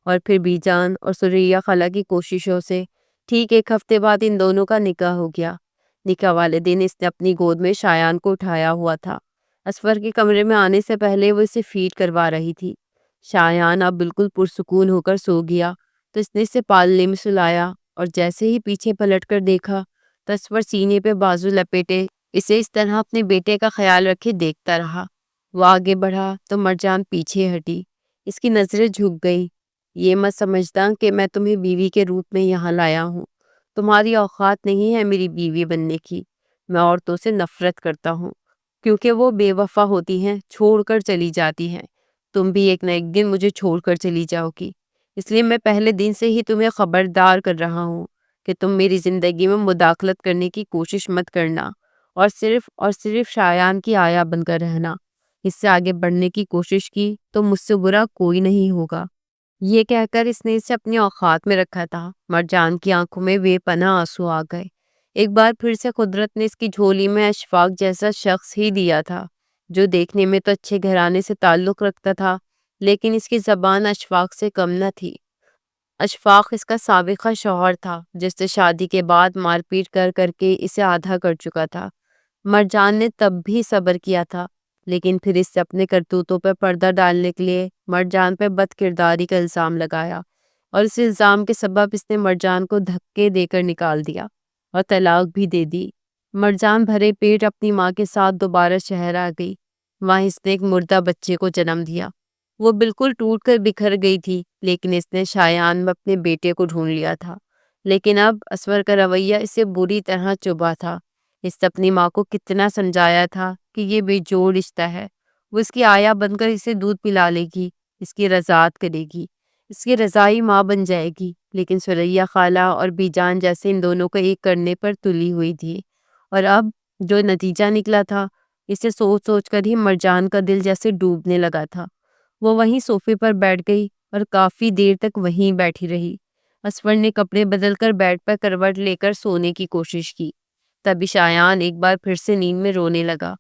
اور پھر بیجان اور سریا خالہ کی کوششوں سے ٹھیک ایک ہفتے بعد ان دونوں کا نکاح ہو گیا۔ نکاح والے دن اس نے اپنی گود میں شایان کو اٹھایا ہوا تھا۔ اسفر کے کمرے میں آنے سے پہلے وہ اسے فیڈ کروا رہی تھی۔ شایان اب بالکل پرسکون ہو کر سو گیا تو اس نے اسے پالنے میں سلایا، اور جیسے ہی پیچھے پلٹ کر دیکھا تو اسفر سینے پہ بازو لپیٹے اسے اس طرح اپنے بیٹے کا خیال رکھے دیکھتا رہا۔ وہ آگے بڑھا تو مرجان پیچھے ہٹی، اس کی نظریں جھک گئی۔ یہ مت سمجھنا کہ میں تمہیں بیوی کے روپ میں یہاں لایا ہوں، تمہاری اوقات نہیں ہے میری بیوی بننے کی۔ میں عورتوں سے نفرت کرتا ہوں کیونکہ وہ بے وفا ہوتی ہیں، چھوڑ کر چلی جاتی ہیں۔ تم بھی ایک نہ ایک دن مجھے چھوڑ کر چلی جاؤ گی، اس لیے میں پہلے دن سے ہی تمہیں خبردار کر رہا ہوں کہ تم میری زندگی میں مداخلت کرنے کی کوشش مت کرنا، اور صرف شایان کی آیا بن کر رہنا۔ اس سے آگے بڑھنے کی کوشش کی تو مجھ سے برا کوئی نہیں ہوگا۔ یہ کہہ کر اس نے اسے اپنی اوقات میں رکھا تھا۔ مرجان کی آنکھوں میں بے پناہ آنسو آ گئے۔ ایک بار پھر سے قدرت نے اس کی جھولی میں اشفاق جیسا شخص ہی دیا تھا، جو دیکھنے میں تو اچھے گھرانے سے تعلق رکھتا تھا، لیکن اس کی زبان اشفاق سے کم نہ تھی۔ اشفاق اس کا سابقہ شوہر تھا، جس سے شادی کے بعد مار پیٹ کر کر کے اسے آدھا کر چکا تھا۔ مرجان نے تب بھی صبر کیا تھا، لیکن پھر اس سے اپنے کرتوتوں پہ پردہ ڈالنے کے لیے مرجان پہ بد کرداری کا الزام لگایا، اور اس الزام کے سبب اس نے مرجان کو دھکے دے کر نکال دیا اور طلاق بھی دے دی۔ مرجان بھرے پیٹ اپنی ماں کے ساتھ دوبارہ شہر آ گئی۔ وہاں اس نے ایک مردہ بچے کو جنم دیا۔ وہ بالکل ٹوٹ کر بکھر گئی تھی، لیکن اس نے شایان میں اپنے بیٹے کو ڈھونڈ لیا تھا۔ لیکن اب اسور کا رویہ اسے بری طرح چبھا تھا۔ اس نے اپنی ماں کو کتنا سمجھایا تھا کہ یہ بے جوڑ رشتہ ہے، وہ اس کی آیا بن کر اسے دودھ پلا لے گی، اس کی رضاعت کرے گی، اس کی رضائی ماں بن جائے گی، لیکن سریا خالہ اور بیجان جیسے ان دونوں کو ایک کرنے پر تلی ہوئی تھی۔ اور اب جو نتیجہ نکلا تھا، اسے سوچ سوچ کر ہی مرجان کا دل جیسے ڈوبنے لگا تھا۔ وہ وہیں صوفے پر بیٹھ گئی اور کافی دیر تک وہیں بیٹھی رہی۔ اسور نے کپڑے بدل کر بیڈ پر کروٹ لے کر سونے کی کوشش کی۔ تبھی شایان ایک بار پھر سے نیند میں رونے لگا۔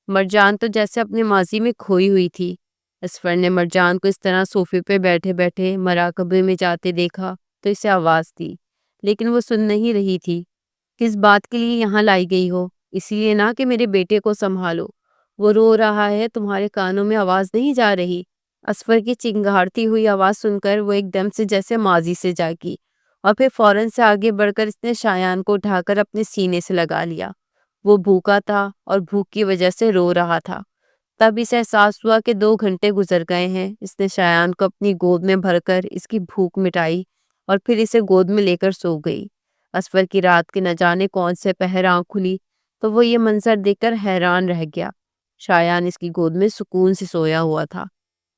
مرجان تو جیسے اپنے ماضی میں کھوئی ہوئی تھی۔ اسور نے مرجان کو اس طرح صوفے پہ بیٹھے بیٹھے مراقبے میں جاتے دیکھا تو اسے آواز دی، لیکن وہ سن نہیں رہی تھی۔ کس بات کے لیے یہاں لائی گئی ہو؟ اسی لیے نہ کہ میرے بیٹے کو سنبھالو؟ وہ رو رہا ہے، تمہارے کانوں میں آواز نہیں جا رہی؟ اسور کی چنگھاڑتی ہوئی آواز سن کر وہ ایک دم سے جیسے ماضی سے جاگی اور پھر فوراً سے آگے بڑھ کر اس نے شایان کو اٹھا کر اپنے سینے سے لگا لیا۔ وہ بھوکا تھا اور بھوک کی وجہ سے رو رہا تھا۔ تب اسے احساس ہوا کہ 2 گھنٹے گزر گئے ہیں۔ اس نے شایان کو اپنی گود میں بھر کر اس کی بھوک مٹائی اور پھر اسے گود میں لے کر سو گئی۔ اسفر کی رات کے نہ جانے کون سے پہر آنکھ کھلی تو وہ یہ منظر دیکھ کر حیران رہ گیا۔ شایان اس کی گود میں سکون سے سویا ہوا تھا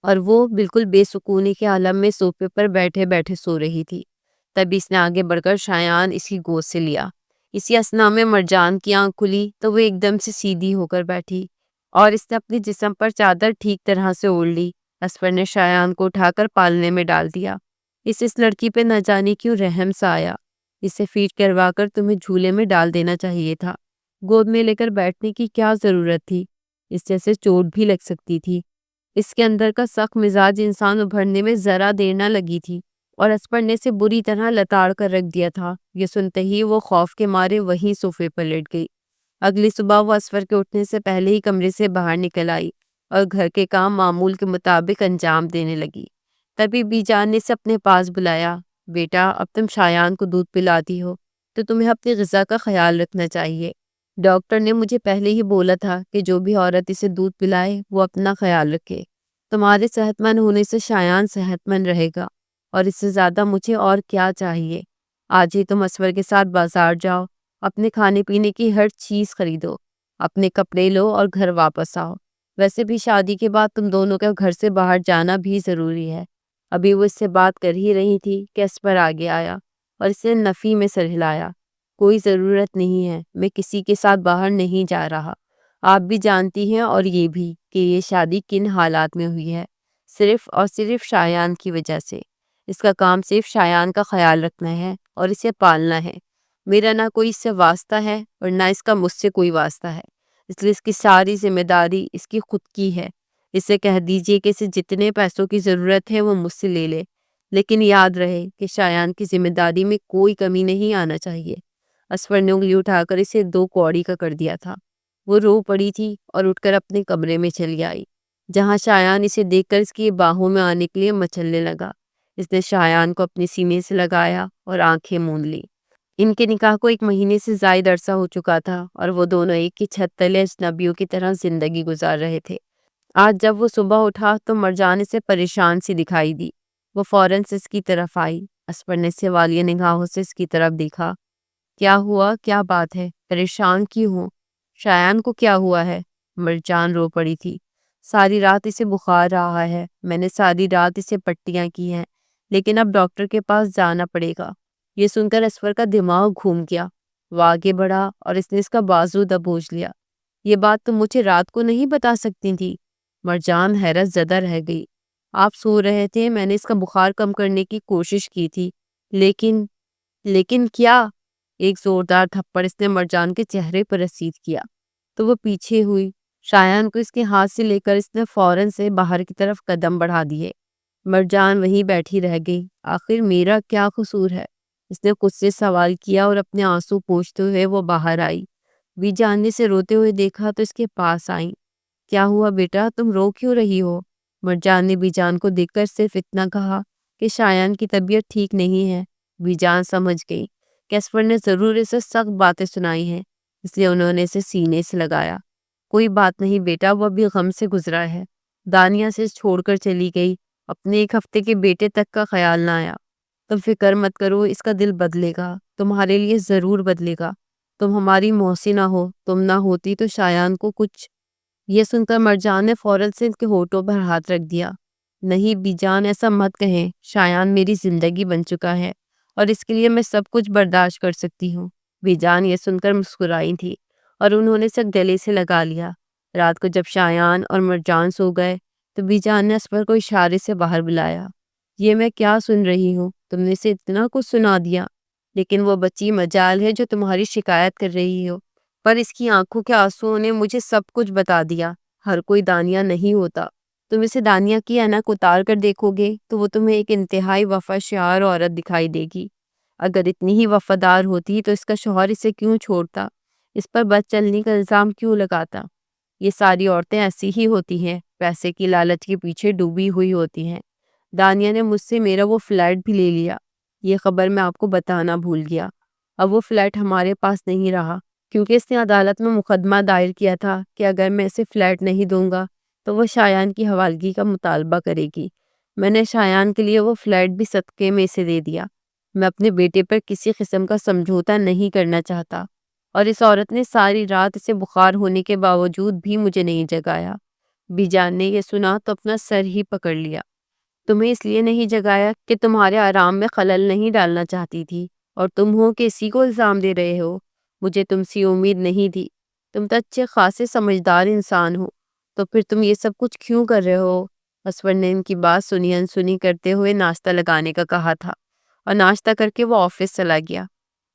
اور وہ بالکل بے سکونی کے عالم میں صوفے پر بیٹھے بیٹھے سو رہی تھی۔ تبھی اس نے آگے بڑھ کر شایان اس کی گود سے لیا۔ اسی اثنا میں مرجان کی آنکھ کھلی تو وہ ایک دم سے سیدھی ہو کر بیٹھی اور اس نے اپنے جسم پر چادر ٹھیک طرح سے اوڑھ لی۔ اسفر نے شایان کو اٹھا کر پالنے میں ڈال دیا۔ اس لڑکی پہ نہ جانے کیوں رحم سا آیا۔ اسے فیڈ کروا کر تمہیں جھولے میں ڈال دینا چاہیے تھا۔ گود میں لے کر بیٹھنے کی کیا ضرورت تھی؟ اس جیسے چوٹ بھی لگ سکتی تھی۔ اس کے اندر کا سخت مزاج انسان ابھرنے میں ذرا دیر نہ لگی تھی اور اسفر نے اسے بری طرح لتاڑ کر رکھ دیا تھا۔ یہ سنتے ہی وہ خوف کے مارے وہیں صوفے پر لیٹ گئی۔ اگلی صبح وہ اسفر کے اٹھنے سے پہلے ہی کمرے سے باہر نکل آئی اور گھر کے کام معمول کے مطابق انجام دینے لگی۔ تبھی بی جان نے اسے اپنے پاس بلایا۔ بیٹا، اب تم شایان کو دودھ پلاتی ہو تو تمہیں اپنی غذا کا خیال رکھنا چاہیے۔ ڈاکٹر نے مجھے پہلے ہی بولا تھا کہ جو بھی عورت اسے دودھ پلائے وہ اپنا خیال رکھے۔ تمہارے صحت مند ہونے سے شایان صحت مند رہے گا اور اس سے زیادہ مجھے اور کیا چاہیے۔ آج ہی تم اسفر کے ساتھ بازار جاؤ، اپنے کھانے پینے کی ہر چیز خریدو، اپنے کپڑے لو اور گھر واپس آؤ۔ ویسے بھی شادی کے بعد تم دونوں کا گھر سے باہر جانا بھی ضروری ہے۔ ابھی وہ اس سے بات کر ہی رہی تھی کہ اسفر آگے آیا اور اسے نفی میں سر ہلایا۔ کوئی ضرورت نہیں ہے، میں کسی کے ساتھ باہر نہیں جا رہا۔ آپ بھی جانتی ہیں اور یہ بھی کہ یہ شادی کن حالات میں ہوئی ہے، صرف اور صرف شایان کی وجہ سے۔ اس کا کام صرف شایان کا خیال رکھنا ہے اور اسے پالنا ہے۔ میرا نہ کوئی اس سے واسطہ ہے اور نہ اس کا مجھ سے کوئی واسطہ ہے، اس لیے اس کی ساری ذمہ داری اس کی خود کی ہے۔ اسے کہہ دیجئے کہ اسے جتنے پیسوں کی ضرورت ہے وہ مجھ سے لے لے، لیکن یاد رہے کہ شایان کی ذمہ داری میں کوئی کمی نہیں آنا چاہیے۔ اسفر نے انگلی اٹھا کر اسے 2 کوڑی کا کر دیا تھا۔ وہ رو پڑی تھی اور اٹھ کر اپنے کمرے میں چلی آئی، جہاں شایان اسے دیکھ کر اس کی باہوں میں آنے کے لیے مچلنے لگا۔ اس نے شایان کو اپنے سینے سے لگایا اور آنکھیں موند لی۔ ان کے نکاح کو 1 مہینے سے زائد عرصہ ہو چکا تھا اور وہ دونوں ایک ہی چھت تلے اجنبیوں کی طرح زندگی گزار رہے تھے۔ آج جب وہ صبح اٹھا تو مرجان اسے پریشان سی دکھائی دی۔ وہ فوراً سے اس کی طرف آئی۔ اسفر نے سوالیہ نگاہوں سے اس کی طرف دیکھا۔ کیا ہوا؟ کیا بات ہے؟ پریشان کیوں ہوں؟ شایان کو کیا ہوا ہے؟ مرجان رو پڑی تھی۔ ساری رات اسے بخار رہا ہے، میں نے ساری رات اسے پٹیاں کی ہیں، لیکن اب ڈاکٹر کے پاس جانا پڑے گا۔ یہ سن کر اسفر کا دماغ گھوم گیا۔ وہ آگے بڑھا اور اس نے اس کا بازو دبوچ لیا۔ یہ بات تم مجھے رات کو نہیں بتا سکتی تھی؟ مرجان حیرت زدہ رہ گئی۔ آپ سو رہے تھے، میں نے اس کا بخار کم کرنے کی کوشش کی تھی، لیکن کیا؟ ایک زوردار تھپڑ اس نے مرجان کے چہرے پر رسید کیا تو وہ پیچھے ہوئی۔ شایان کو اس کے ہاتھ سے لے کر اس نے فوراً سے باہر کی طرف قدم بڑھا دیے۔ مرجان وہیں بیٹھی رہ گئی۔ آخر میرا کیا قصور ہے؟ اس نے خود سے سوال کیا اور اپنے آنسو پوچھتے ہوئے وہ باہر آئی۔ بی جان نے اسے روتے ہوئے دیکھا تو اس کے پاس آئی۔ کیا ہوا بیٹا، تم رو کیوں رہی ہو؟ مرجان نے بی جان کو دیکھ کر صرف اتنا کہا کہ شایان کی طبیعت ٹھیک نہیں ہے۔ بی جان سمجھ گئی کہ اسفر نے ضرور اسے سخت باتیں سنائی ہیں، اس لیے انہوں نے اسے سینے سے لگایا۔ کوئی بات نہیں بیٹا، وہ ابھی غم سے گزرا ہے۔ دانیہ سے چھوڑ کر چلی گئی، اپنے 1 ہفتے کے بیٹے تک کا خیال نہ آیا۔ تم فکر مت کرو، اس کا دل بدلے گا، تمہارے لیے ضرور بدلے گا۔ تم ہماری محسنہ ہو، تم نہ ہوتی تو شایان کو کچھ۔ یہ سن کر مرجان نے فوراً سے ان کے ہونٹوں پر ہاتھ رکھ دیا۔ نہیں بی جان، ایسا مت کہیں، شایان میری زندگی بن چکا ہے اور اس کے لیے میں سب کچھ برداشت کر سکتی ہوں۔ بی جان یہ سن کر مسکرائی تھی اور انہوں نے اسے گلے سے لگا لیا۔ رات کو جب شایان اور مرجان سو گئے تو بی جان نے اسفر کو اشارے سے باہر بلایا۔ یہ میں کیا سن رہی ہوں؟ تم نے اسے اتنا کچھ سنا دیا؟ لیکن وہ بچی مجال ہے جو تمہاری شکایت کر رہی ہو، پر اس کی آنکھوں کے آنسوؤں نے مجھے سب کچھ بتا دیا۔ ہر کوئی دانیہ نہیں ہوتا۔ تم اسے دانیہ کی اینک اتار کر دیکھو گے تو وہ تمہیں ایک انتہائی وفا شعار عورت دکھائی دے گی۔ اگر اتنی ہی وفادار ہوتی تو اس کا شوہر اسے کیوں چھوڑتا؟ اس پر بد چلنی کا الزام کیوں لگاتا؟ یہ ساری عورتیں ایسی ہی ہوتی ہیں، پیسے کی لالچ کے پیچھے ڈوبی ہوئی ہوتی ہیں۔ دانیہ نے مجھ سے میرا وہ فلیٹ بھی لے لیا، یہ خبر میں آپ کو بتانا بھول گیا۔ اب وہ فلیٹ ہمارے پاس نہیں رہا، کیونکہ اس نے عدالت میں مقدمہ دائر کیا تھا کہ اگر میں اسے فلیٹ نہیں دوں گا تو وہ شایان کی حوالگی کا مطالبہ کرے گی۔ میں نے شایان کے لیے وہ فلیٹ بھی صدقے میں اسے دے دیا۔ میں اپنے بیٹے پر کسی قسم کا سمجھوتا نہیں کرنا چاہتا، اور اس عورت نے ساری رات اسے بخار ہونے کے باوجود بھی مجھے نہیں جگایا۔ بی جان نے یہ سنا تو اپنا سر ہی پکڑ لیا۔ تمہیں اس لیے نہیں جگایا کہ تمہارے آرام میں خلل نہیں ڈالنا چاہتی تھی، اور تم ہو کہ اسی کو الزام دے رہے ہو؟ مجھے تم سے امید نہیں تھی، تم تو اچھے خاصے سمجھدار انسان ہو، تو پھر تم یہ سب کچھ کیوں کر رہے ہو؟ اسور نے ان کی بات سنی انسنی کرتے ہوئے ناشتہ لگانے کا کہا تھا، اور ناشتہ کر کے وہ آفس چلا گیا۔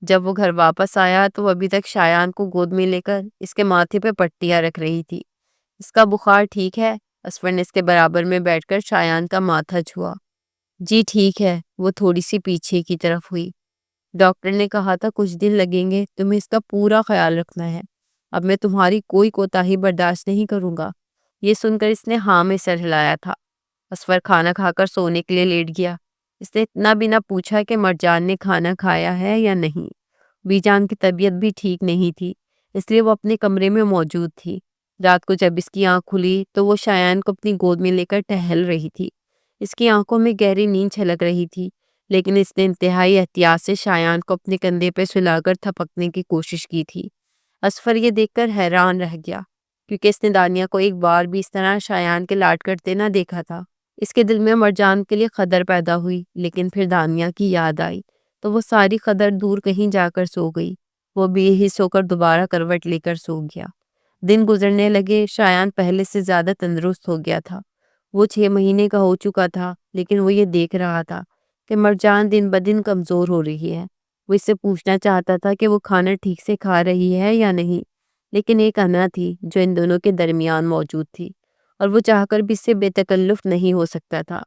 جب وہ گھر واپس آیا تو وہ ابھی تک شایان کو گود میں لے کر اس کے ماتھے پہ پٹیاں رکھ رہی تھی۔ اس کا بخار ٹھیک ہے؟ اسور نے اس کے برابر میں بیٹھ کر شایان کا ماتھا چھوا۔ جی ٹھیک ہے، وہ تھوڑی سی پیچھے کی طرف ہوئی۔ ڈاکٹر نے کہا تھا کچھ دن لگیں گے، تمہیں اس کا پورا خیال رکھنا ہے۔ اب میں تمہاری کوئی کوتاہی برداشت نہیں کروں گا۔ یہ سن کر اس نے ہاں میں سر ہلایا تھا۔ اسور کھانا کھا کر سونے کے لیے لیٹ گیا۔ اس نے اتنا بھی نہ پوچھا کہ مرجان نے کھانا کھایا ہے یا نہیں۔ بی جان کی طبیعت بھی ٹھیک نہیں تھی، اس لیے وہ اپنے کمرے میں موجود تھی۔ رات کو جب اس کی آنکھ کھلی تو وہ شایان کو اپنی گود میں لے کر ٹہل رہی تھی۔ اس کی آنکھوں میں گہری نیند چھلک رہی تھی، لیکن اس نے انتہائی احتیاط سے شایان کو اپنے کندھے پہ سلا کر تھپکنے کی کوشش کی تھی۔ اسفر یہ دیکھ کر حیران رہ گیا، کیونکہ اس نے دانیہ کو ایک بار بھی اس طرح شایان کے لاڈ کرتے نہ دیکھا تھا۔ اس کے دل میں مرجان کے لیے قدر پیدا ہوئی، لیکن پھر دانیہ کی یاد آئی تو وہ ساری قدر دور کہیں جا کر سو گئی۔ وہ بے حس ہو کر دوبارہ کروٹ لے کر سو گیا۔ دن گزرنے لگے، شایان پہلے سے زیادہ تندرست ہو گیا تھا۔ وہ 6 مہینے کا ہو چکا تھا، لیکن وہ یہ دیکھ رہا تھا کہ مرجان دن بدن کمزور ہو رہی ہے۔ وہ اس سے پوچھنا چاہتا تھا کہ وہ کھانا ٹھیک سے کھا رہی ہے یا نہیں، لیکن ایک انا تھی جو ان دونوں کے درمیان موجود تھی، اور وہ چاہ کر بھی اس سے بے تکلف نہیں ہو سکتا تھا۔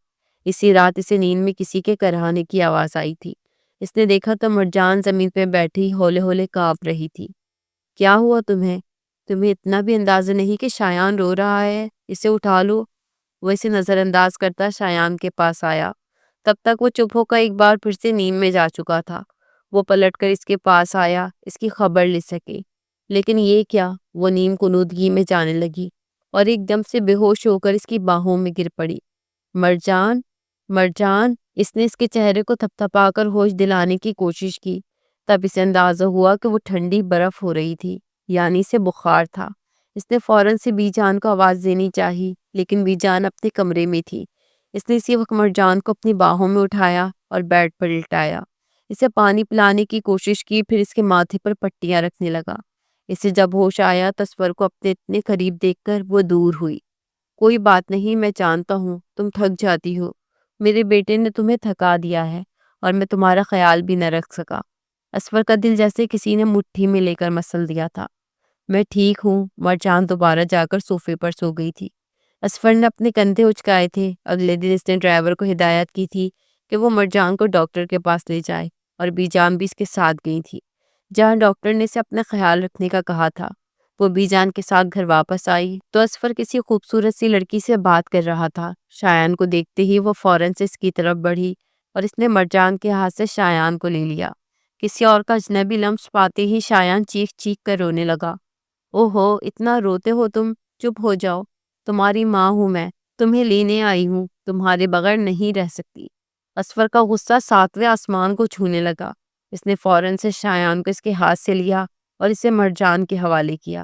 اسی رات اسے نیند میں کسی کے کراہنے کی آواز آئی تھی۔ اس نے دیکھا تو مرجان زمین پہ بیٹھی ہولے ہولے کانپ رہی تھی۔ کیا ہوا تمہیں؟ تمہیں اتنا بھی اندازہ نہیں کہ شایان رو رہا ہے؟ اسے اٹھا لو۔ وہ اسے نظر انداز کرتا شایان کے پاس آیا۔ تب تک وہ چپ ہو کر ایک بار پھر سے نیند میں جا چکا تھا۔ وہ پلٹ کر اس کے پاس آیا، اس کی خبر لے سکے، لیکن یہ کیا؟ وہ نیم کنودگی میں جانے لگی اور ایک دم سے بے ہوش ہو کر اس کی باہوں میں گر پڑی۔ مرجان، مرجان! اس نے اس کے چہرے کو تھپ تھپا کر ہوش دلانے کی کوشش کی۔ تب اسے اندازہ ہوا کہ وہ ٹھنڈی برف ہو رہی تھی، یعنی اسے بخار تھا۔ اس نے فوراً سے بی جان کو آواز دینی چاہی، لیکن بی جان اپنے کمرے میں تھی۔ اس نے اسی وقت مرجان کو اپنی باہوں میں اٹھایا اور بیڈ پر لٹایا۔ اسے پانی پلانے کی کوشش کی، پھر اس کے ماتھے پر پٹیاں رکھنے لگا۔ اسے جب ہوش آیا تو اسور کو اپنے اتنے قریب دیکھ کر وہ دور ہوئی۔ کوئی بات نہیں، میں جانتا ہوں تم تھک جاتی ہو۔ میرے بیٹے نے تمہیں تھکا دیا ہے، اور میں تمہارا خیال بھی نہ رکھ سکا۔ اسور کا دل جیسے کسی نے مٹھی میں لے کر مسل دیا تھا۔ میں ٹھیک ہوں۔ مرجان دوبارہ جا کر صوفے پر سو گئی تھی۔ اسفر نے اپنے کندھے اچکائے تھے۔ اگلے دن اس نے ڈرائیور کو ہدایت کی تھی کہ وہ مرجان کو ڈاکٹر کے پاس لے جائے، اور بی جان بھی اس کے ساتھ گئی تھی، جہاں ڈاکٹر نے اسے اپنا خیال رکھنے کا کہا تھا۔ وہ بی جان کے ساتھ گھر واپس آئی تو اسفر کسی خوبصورت سی لڑکی سے بات کر رہا تھا۔ شایان کو دیکھتے ہی وہ فوراً سے اس کی طرف بڑھی اور اس نے مرجان کے ہاتھ سے شایان کو لے لیا۔ کسی اور کا اجنبی لمس پاتے ہی شایان چیخ چیخ کر رونے لگا۔ او ہو، اتنا روتے ہو تم؟ چپ ہو جاؤ، تمہاری ماں ہوں میں، تمہیں لینے آئی ہوں، تمہارے بغیر نہیں رہ سکتی۔ اسفر کا غصہ 7ویں آسمان کو چھونے لگا۔ اس نے فوراً سے شایان کو اس کے ہاتھ سے لیا اور اسے مرجان کے حوالے کیا۔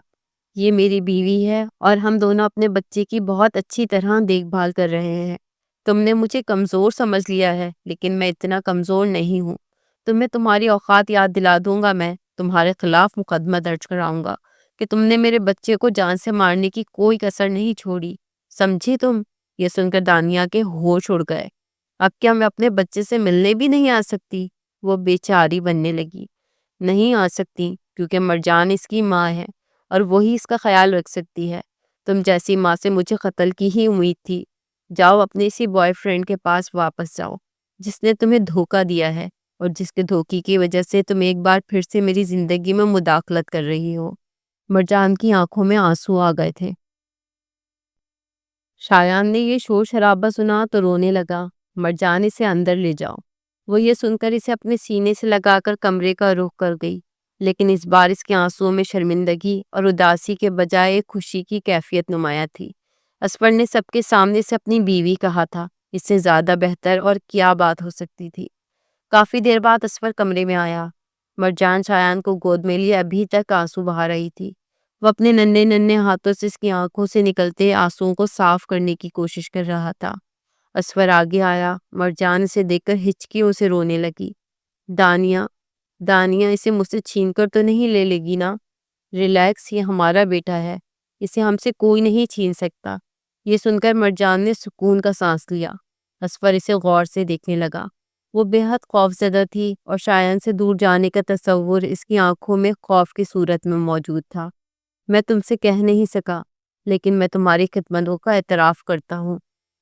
یہ میری بیوی ہے، اور ہم دونوں اپنے بچے کی بہت اچھی طرح دیکھ بھال کر رہے ہیں۔ تم نے مجھے کمزور سمجھ لیا ہے، لیکن میں اتنا کمزور نہیں ہوں۔ تمہیں تمہاری اوقات یاد دلا دوں گا، میں تمہارے خلاف مقدمہ درج کراؤں گا کہ تم نے میرے بچے کو جان سے مارنے کی کوئی کسر نہیں چھوڑی، سمجھی تم؟ یہ سن کر دانیہ کے ہوش اڑ گئے۔ اب کیا میں اپنے بچے سے ملنے بھی نہیں آ سکتی؟ وہ بے چاری بننے لگی۔ نہیں آ سکتی، کیونکہ مرجان اس کی ماں ہے، اور وہی اس کا خیال رکھ سکتی ہے۔ تم جیسی ماں سے مجھے قتل کی ہی امید تھی۔ جاؤ اپنے اسی بوائے فرینڈ کے پاس واپس جاؤ، جس نے تمہیں دھوکہ دیا ہے، اور جس کے دھوکے کی وجہ سے تم ایک بار پھر سے میری زندگی میں مداخلت کر رہی ہو۔ مرجان کی آنکھوں میں آنسو آ گئے تھے۔ شایان نے یہ شور شرابہ سنا تو رونے لگا۔ مرجان، اسے اندر لے جاؤ۔ وہ یہ سن کر اسے اپنے سینے سے لگا کر کمرے کا رخ کر گئی، لیکن اس بار اس کے آنسوؤں میں شرمندگی اور اداسی کے بجائے ایک خوشی کی کیفیت نمایاں تھی۔ اسفر نے سب کے سامنے سے اپنی بیوی کہا تھا، اس سے زیادہ بہتر اور کیا بات ہو سکتی تھی۔ کافی دیر بعد اسفر کمرے میں آیا۔ مرجان شایان کو گود میں لیے ابھی تک آنسو بہا رہی تھی۔ وہ اپنے ننھے ننھے ہاتھوں سے اس کی آنکھوں سے نکلتے آنسوؤں کو صاف کرنے کی کوشش کر رہا تھا۔ اسفر آگے آیا، مرجان اسے دیکھ کر ہچکیوں سے رونے لگی۔ دانیہ دانیہ اسے مجھ سے چھین کر تو نہیں لے گی نا؟ ریلیکس، یہ ہمارا بیٹا ہے، اسے ہم سے کوئی نہیں چھین سکتا۔ یہ سن کر مرجان نے سکون کا سانس لیا۔ اسفر اسے غور سے دیکھنے لگا۔ وہ بے حد خوفزدہ تھی اور شایان سے دور جانے کا تصور اس کی آنکھوں میں خوف کی صورت میں موجود تھا۔ میں تم سے کہہ نہیں سکا، لیکن میں تمہاری خدمتوں کا اعتراف کرتا ہوں۔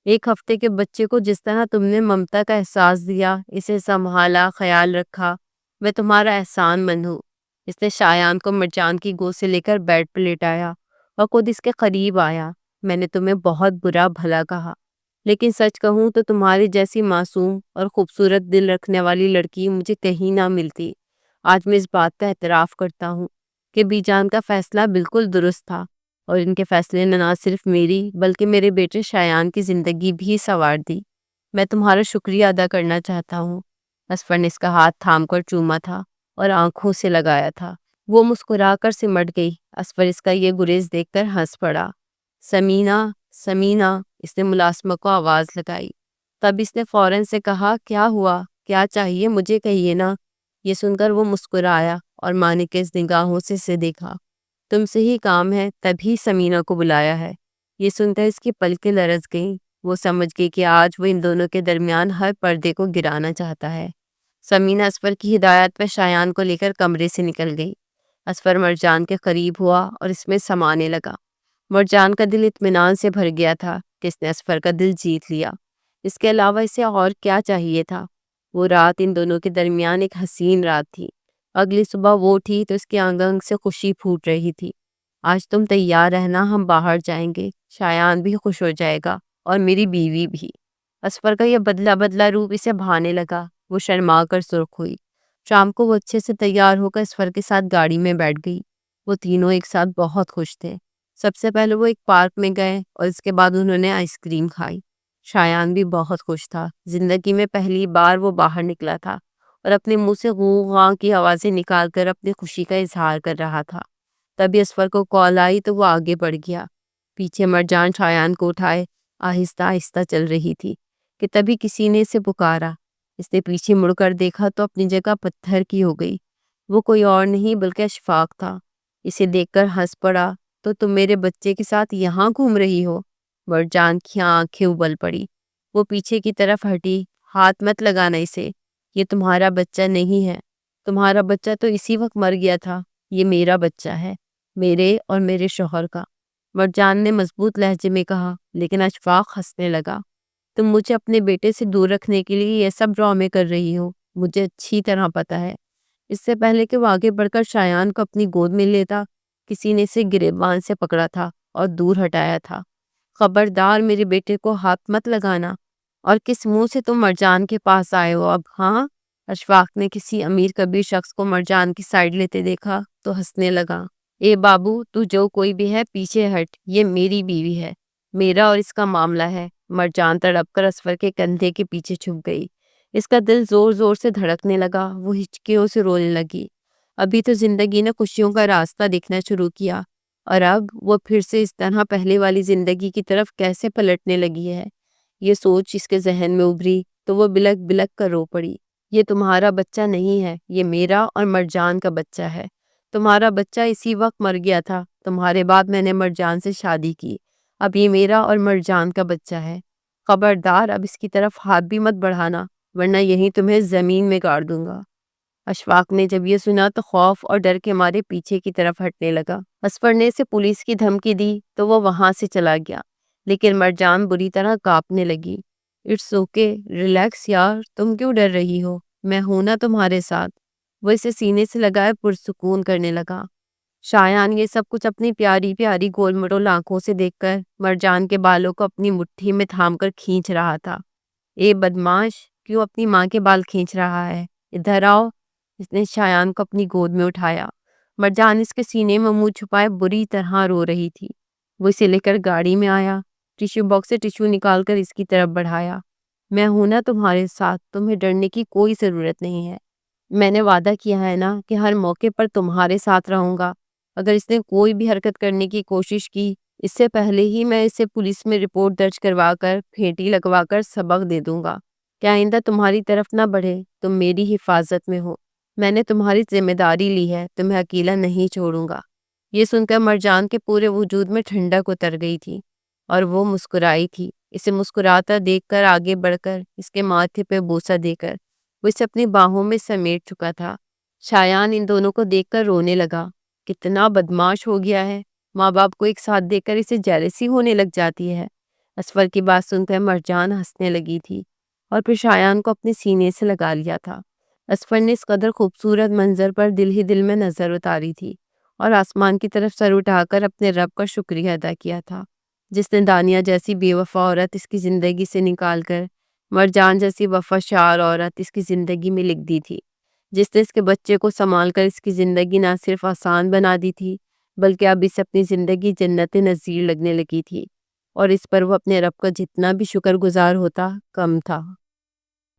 ایک ہفتے کے بچے کو جس طرح تم نے ممتا کا احساس دیا، اسے سنبھالا، خیال رکھا، میں تمہارا احسان مند ہوں۔ اس نے شایان کو مرجان کی گود سے لے کر بیڈ پہ لیٹایا اور خود اس کے قریب آیا۔ میں نے تمہیں بہت برا بھلا کہا، لیکن سچ کہوں تو تمہاری جیسی معصوم اور خوبصورت دل رکھنے والی لڑکی مجھے کہیں نہ ملتی۔ آج میں اس بات کا اعتراف کرتا ہوں کہ بی جان کا فیصلہ بالکل درست تھا، اور ان کے فیصلے نے نہ صرف میری بلکہ میرے بیٹے شایان کی زندگی بھی سنوار دی۔ میں تمہارا شکریہ ادا کرنا چاہتا ہوں۔ اسفر نے اس کا ہاتھ تھام کر چوما تھا اور آنکھوں سے لگایا تھا۔ وہ مسکرا کر سمٹ گئی۔ اسفر اس کا یہ گریز دیکھ کر ہنس پڑا۔ سمینہ سمینہ، اس نے ملازمہ کو آواز لگائی۔ تب اس نے فوراً سے کہا، کیا ہوا؟ کیا چاہیے؟ مجھے کہیے نا۔ یہ سن کر وہ مسکرایا اور مانکس نگاہوں سے اسے دیکھا۔ تم سے ہی کام ہے، تبھی سمینہ کو بلایا ہے۔ یہ سن کر اس کی پلکیں لرز گئیں۔ وہ سمجھ گئی کہ آج وہ ان دونوں کے درمیان ہر پردے کو گرانا چاہتا ہے۔ سمینہ اسفر کی ہدایت پر شایان کو لے کر کمرے سے نکل گئی۔ اسفر مرجان کے قریب ہوا اور اس میں سمانے لگا۔ مرجان کا دل اطمینان سے بھر گیا تھا کہ اس نے اسفر کا دل جیت لیا۔ اس کے علاوہ اسے اور کیا چاہیے تھا؟ وہ رات ان دونوں کے درمیان ایک حسین رات تھی۔ اگلی صبح وہ اٹھی تو اس کے انگ انگ سے خوشی پھوٹ رہی تھی۔ آج تم تیار رہنا، ہم باہر جائیں گے، شایان بھی خوش ہو جائے گا اور میری بیوی بھی۔ اسفر کا یہ بدلا بدلا روپ اسے بھانے لگا۔ وہ شرما کر سرخ ہوئی۔ شام کو وہ اچھے سے تیار ہو کر اسفر کے ساتھ گاڑی میں بیٹھ گئی۔ وہ تینوں ایک ساتھ بہت خوش تھے۔ سب سے پہلے وہ ایک پارک میں گئے اور اس کے بعد انہوں نے آئس کریم کھائی۔ شایان بھی بہت خوش تھا۔ زندگی میں پہلی بار وہ باہر نکلا تھا اور اپنے منہ سے غو غاں کی آوازیں نکال کر اپنی خوشی کا اظہار کر رہا تھا۔ تبھی اسفر کو کال آئی تو وہ آگے بڑھ گیا۔ پیچھے مرجان شایان کو اٹھائے آہستہ آہستہ چل رہی تھی کہ تبھی کسی نے اسے پکارا۔ اس نے پیچھے مڑ کر دیکھا تو اپنی جگہ پتھر کی ہو گئی۔ وہ کوئی اور نہیں بلکہ اشفاق تھا۔ اسے دیکھ کر ہنس پڑا۔ تو تم میرے بچے کے ساتھ یہاں گھوم رہی ہو؟ مرجان کی آنکھیں ابل پڑی۔ وہ پیچھے کی طرف ہٹی۔ ہاتھ مت لگانا اسے، یہ تمہارا بچہ نہیں ہے۔ تمہارا بچہ تو اسی وقت مر گیا تھا۔ یہ میرا بچہ ہے، میرے اور میرے شوہر کا۔ مرجان نے مضبوط لہجے میں کہا، لیکن اشفاق ہنسنے لگا۔ تم مجھے اپنے بیٹے سے دور رکھنے کے لیے یہ سب ڈرامے کر رہی ہو، مجھے اچھی طرح پتا ہے۔ اس سے پہلے کہ وہ آگے بڑھ کر شایان کو اپنی گود میں لیتا، کسی نے اسے گریبان سے پکڑا تھا اور دور ہٹایا تھا۔ خبردار، میرے بیٹے کو ہاتھ مت لگانا۔ اور کس منہ سے تم مرجان کے پاس آئے ہو اب؟ ہاں؟ اشفاق نے کسی امیر کبیر شخص کو مرجان کی سائڈ لیتے دیکھا تو ہنسنے لگا۔ اے بابو، تو جو کوئی بھی ہے پیچھے ہٹ، یہ میری بیوی ہے، میرا اور اس کا معاملہ ہے۔ مرجان تڑپ کر اسفر کے کندھے کے پیچھے چھپ گئی۔ اس کا دل زور زور سے دھڑکنے لگا۔ وہ ہچکیوں سے رونے لگی۔ ابھی تو زندگی نے خوشیوں کا راستہ دکھنا شروع کیا، اور اب وہ پھر سے اس طرح پہلے والی زندگی کی طرف کیسے پلٹنے لگی ہے؟ یہ سوچ اس کے ذہن میں ابھری تو وہ بلک بلک کر رو پڑی۔ یہ تمہارا بچہ نہیں ہے، یہ میرا اور مرجان کا بچہ ہے۔ تمہارا بچہ اسی وقت مر گیا تھا، تمہارے بعد میں نے مرجان سے شادی کی۔ اب یہ میرا اور مرجان کا بچہ ہے۔ خبردار، اب اس کی طرف ہاتھ بھی مت بڑھانا، ورنہ یہیں تمہیں زمین میں گاڑ دوں گا۔ اشفاق نے جب یہ سنا تو خوف اور ڈر کے مارے پیچھے کی طرف ہٹنے لگا۔ اسفر نے اسے پولیس کی دھمکی دی تو وہ وہاں سے چلا گیا، لیکن مرجان بری طرح کانپنے لگی۔ اٹس اوکے، ریلیکس یار، تم کیوں ڈر رہی ہو؟ میں ہوں نا تمہارے ساتھ۔ وہ اسے سینے سے لگائے پرسکون کرنے لگا۔ شایان یہ سب کچھ اپنی پیاری پیاری گول مٹول آنکھوں سے دیکھ کر مرجان کے بالوں کو اپنی مٹھی میں تھام کر کھینچ رہا تھا۔ اے بدماش، کیوں اپنی ماں کے بال کھینچ رہا ہے؟ ادھر آؤ۔ اس نے شایان کو اپنی گود میں اٹھایا۔ مرجان اس کے سینے میں منہ چھپائے بری طرح رو رہی تھی۔ وہ اسے لے کر گاڑی میں آیا، ٹیشو باکس سے ٹیشو نکال کر اس کی طرف بڑھایا۔ میں ہوں نا تمہارے ساتھ، تمہیں ڈرنے کی کوئی ضرورت نہیں ہے۔ میں نے وعدہ کیا ہے نا کہ ہر موقع پر تمہارے ساتھ رہوں گا۔ اگر اس نے کوئی بھی حرکت کرنے کی کوشش کی، اس سے پہلے ہی میں اسے پولیس میں رپورٹ درج کروا کر پھیٹی لگوا کر سبق دے دوں گا کہ آئندہ تمہاری طرف نہ بڑھے۔ تم میری حفاظت میں ہو، میں نے تمہاری ذمہ داری لی ہے، تمہیں اکیلا نہیں چھوڑوں گا۔ یہ سن کر مرجان کے پورے وجود میں ٹھنڈک اتر گئی تھی اور وہ مسکرائی تھی۔ اسے مسکراتا دیکھ کر آگے بڑھ کر اس کے ماتھے پہ بوسہ دے کر وہ اسے اپنی باہوں میں سمیٹ چکا تھا۔ شایان ان دونوں کو دیکھ کر رونے لگا۔ کتنا بدماش ہو گیا ہے، ماں باپ کو ایک ساتھ دیکھ کر اسے جیلسی ہونے لگ جاتی ہے۔ اسفر کی بات سن کر مرجان ہنسنے لگی تھی اور پھر شایان کو اپنے سینے سے لگا لیا تھا۔ اسفر نے اس قدر خوبصورت منظر پر دل ہی دل میں نظر اتاری تھی اور آسمان کی طرف سر اٹھا کر اپنے رب کا شکریہ ادا کیا تھا، جس نے دانیہ جیسی بے وفا عورت اس کی زندگی سے نکال کر مرجان جیسی وفا شار عورت اس کی زندگی میں لکھ دی تھی، جس نے اس کے بچے کو سنبھال کر اس کی زندگی نہ صرف آسان بنا دی تھی بلکہ اب اسے اپنی زندگی جنت نظیر لگنے لگی تھی، اور اس پر وہ اپنے رب کا جتنا بھی شکر گزار ہوتا کم تھا۔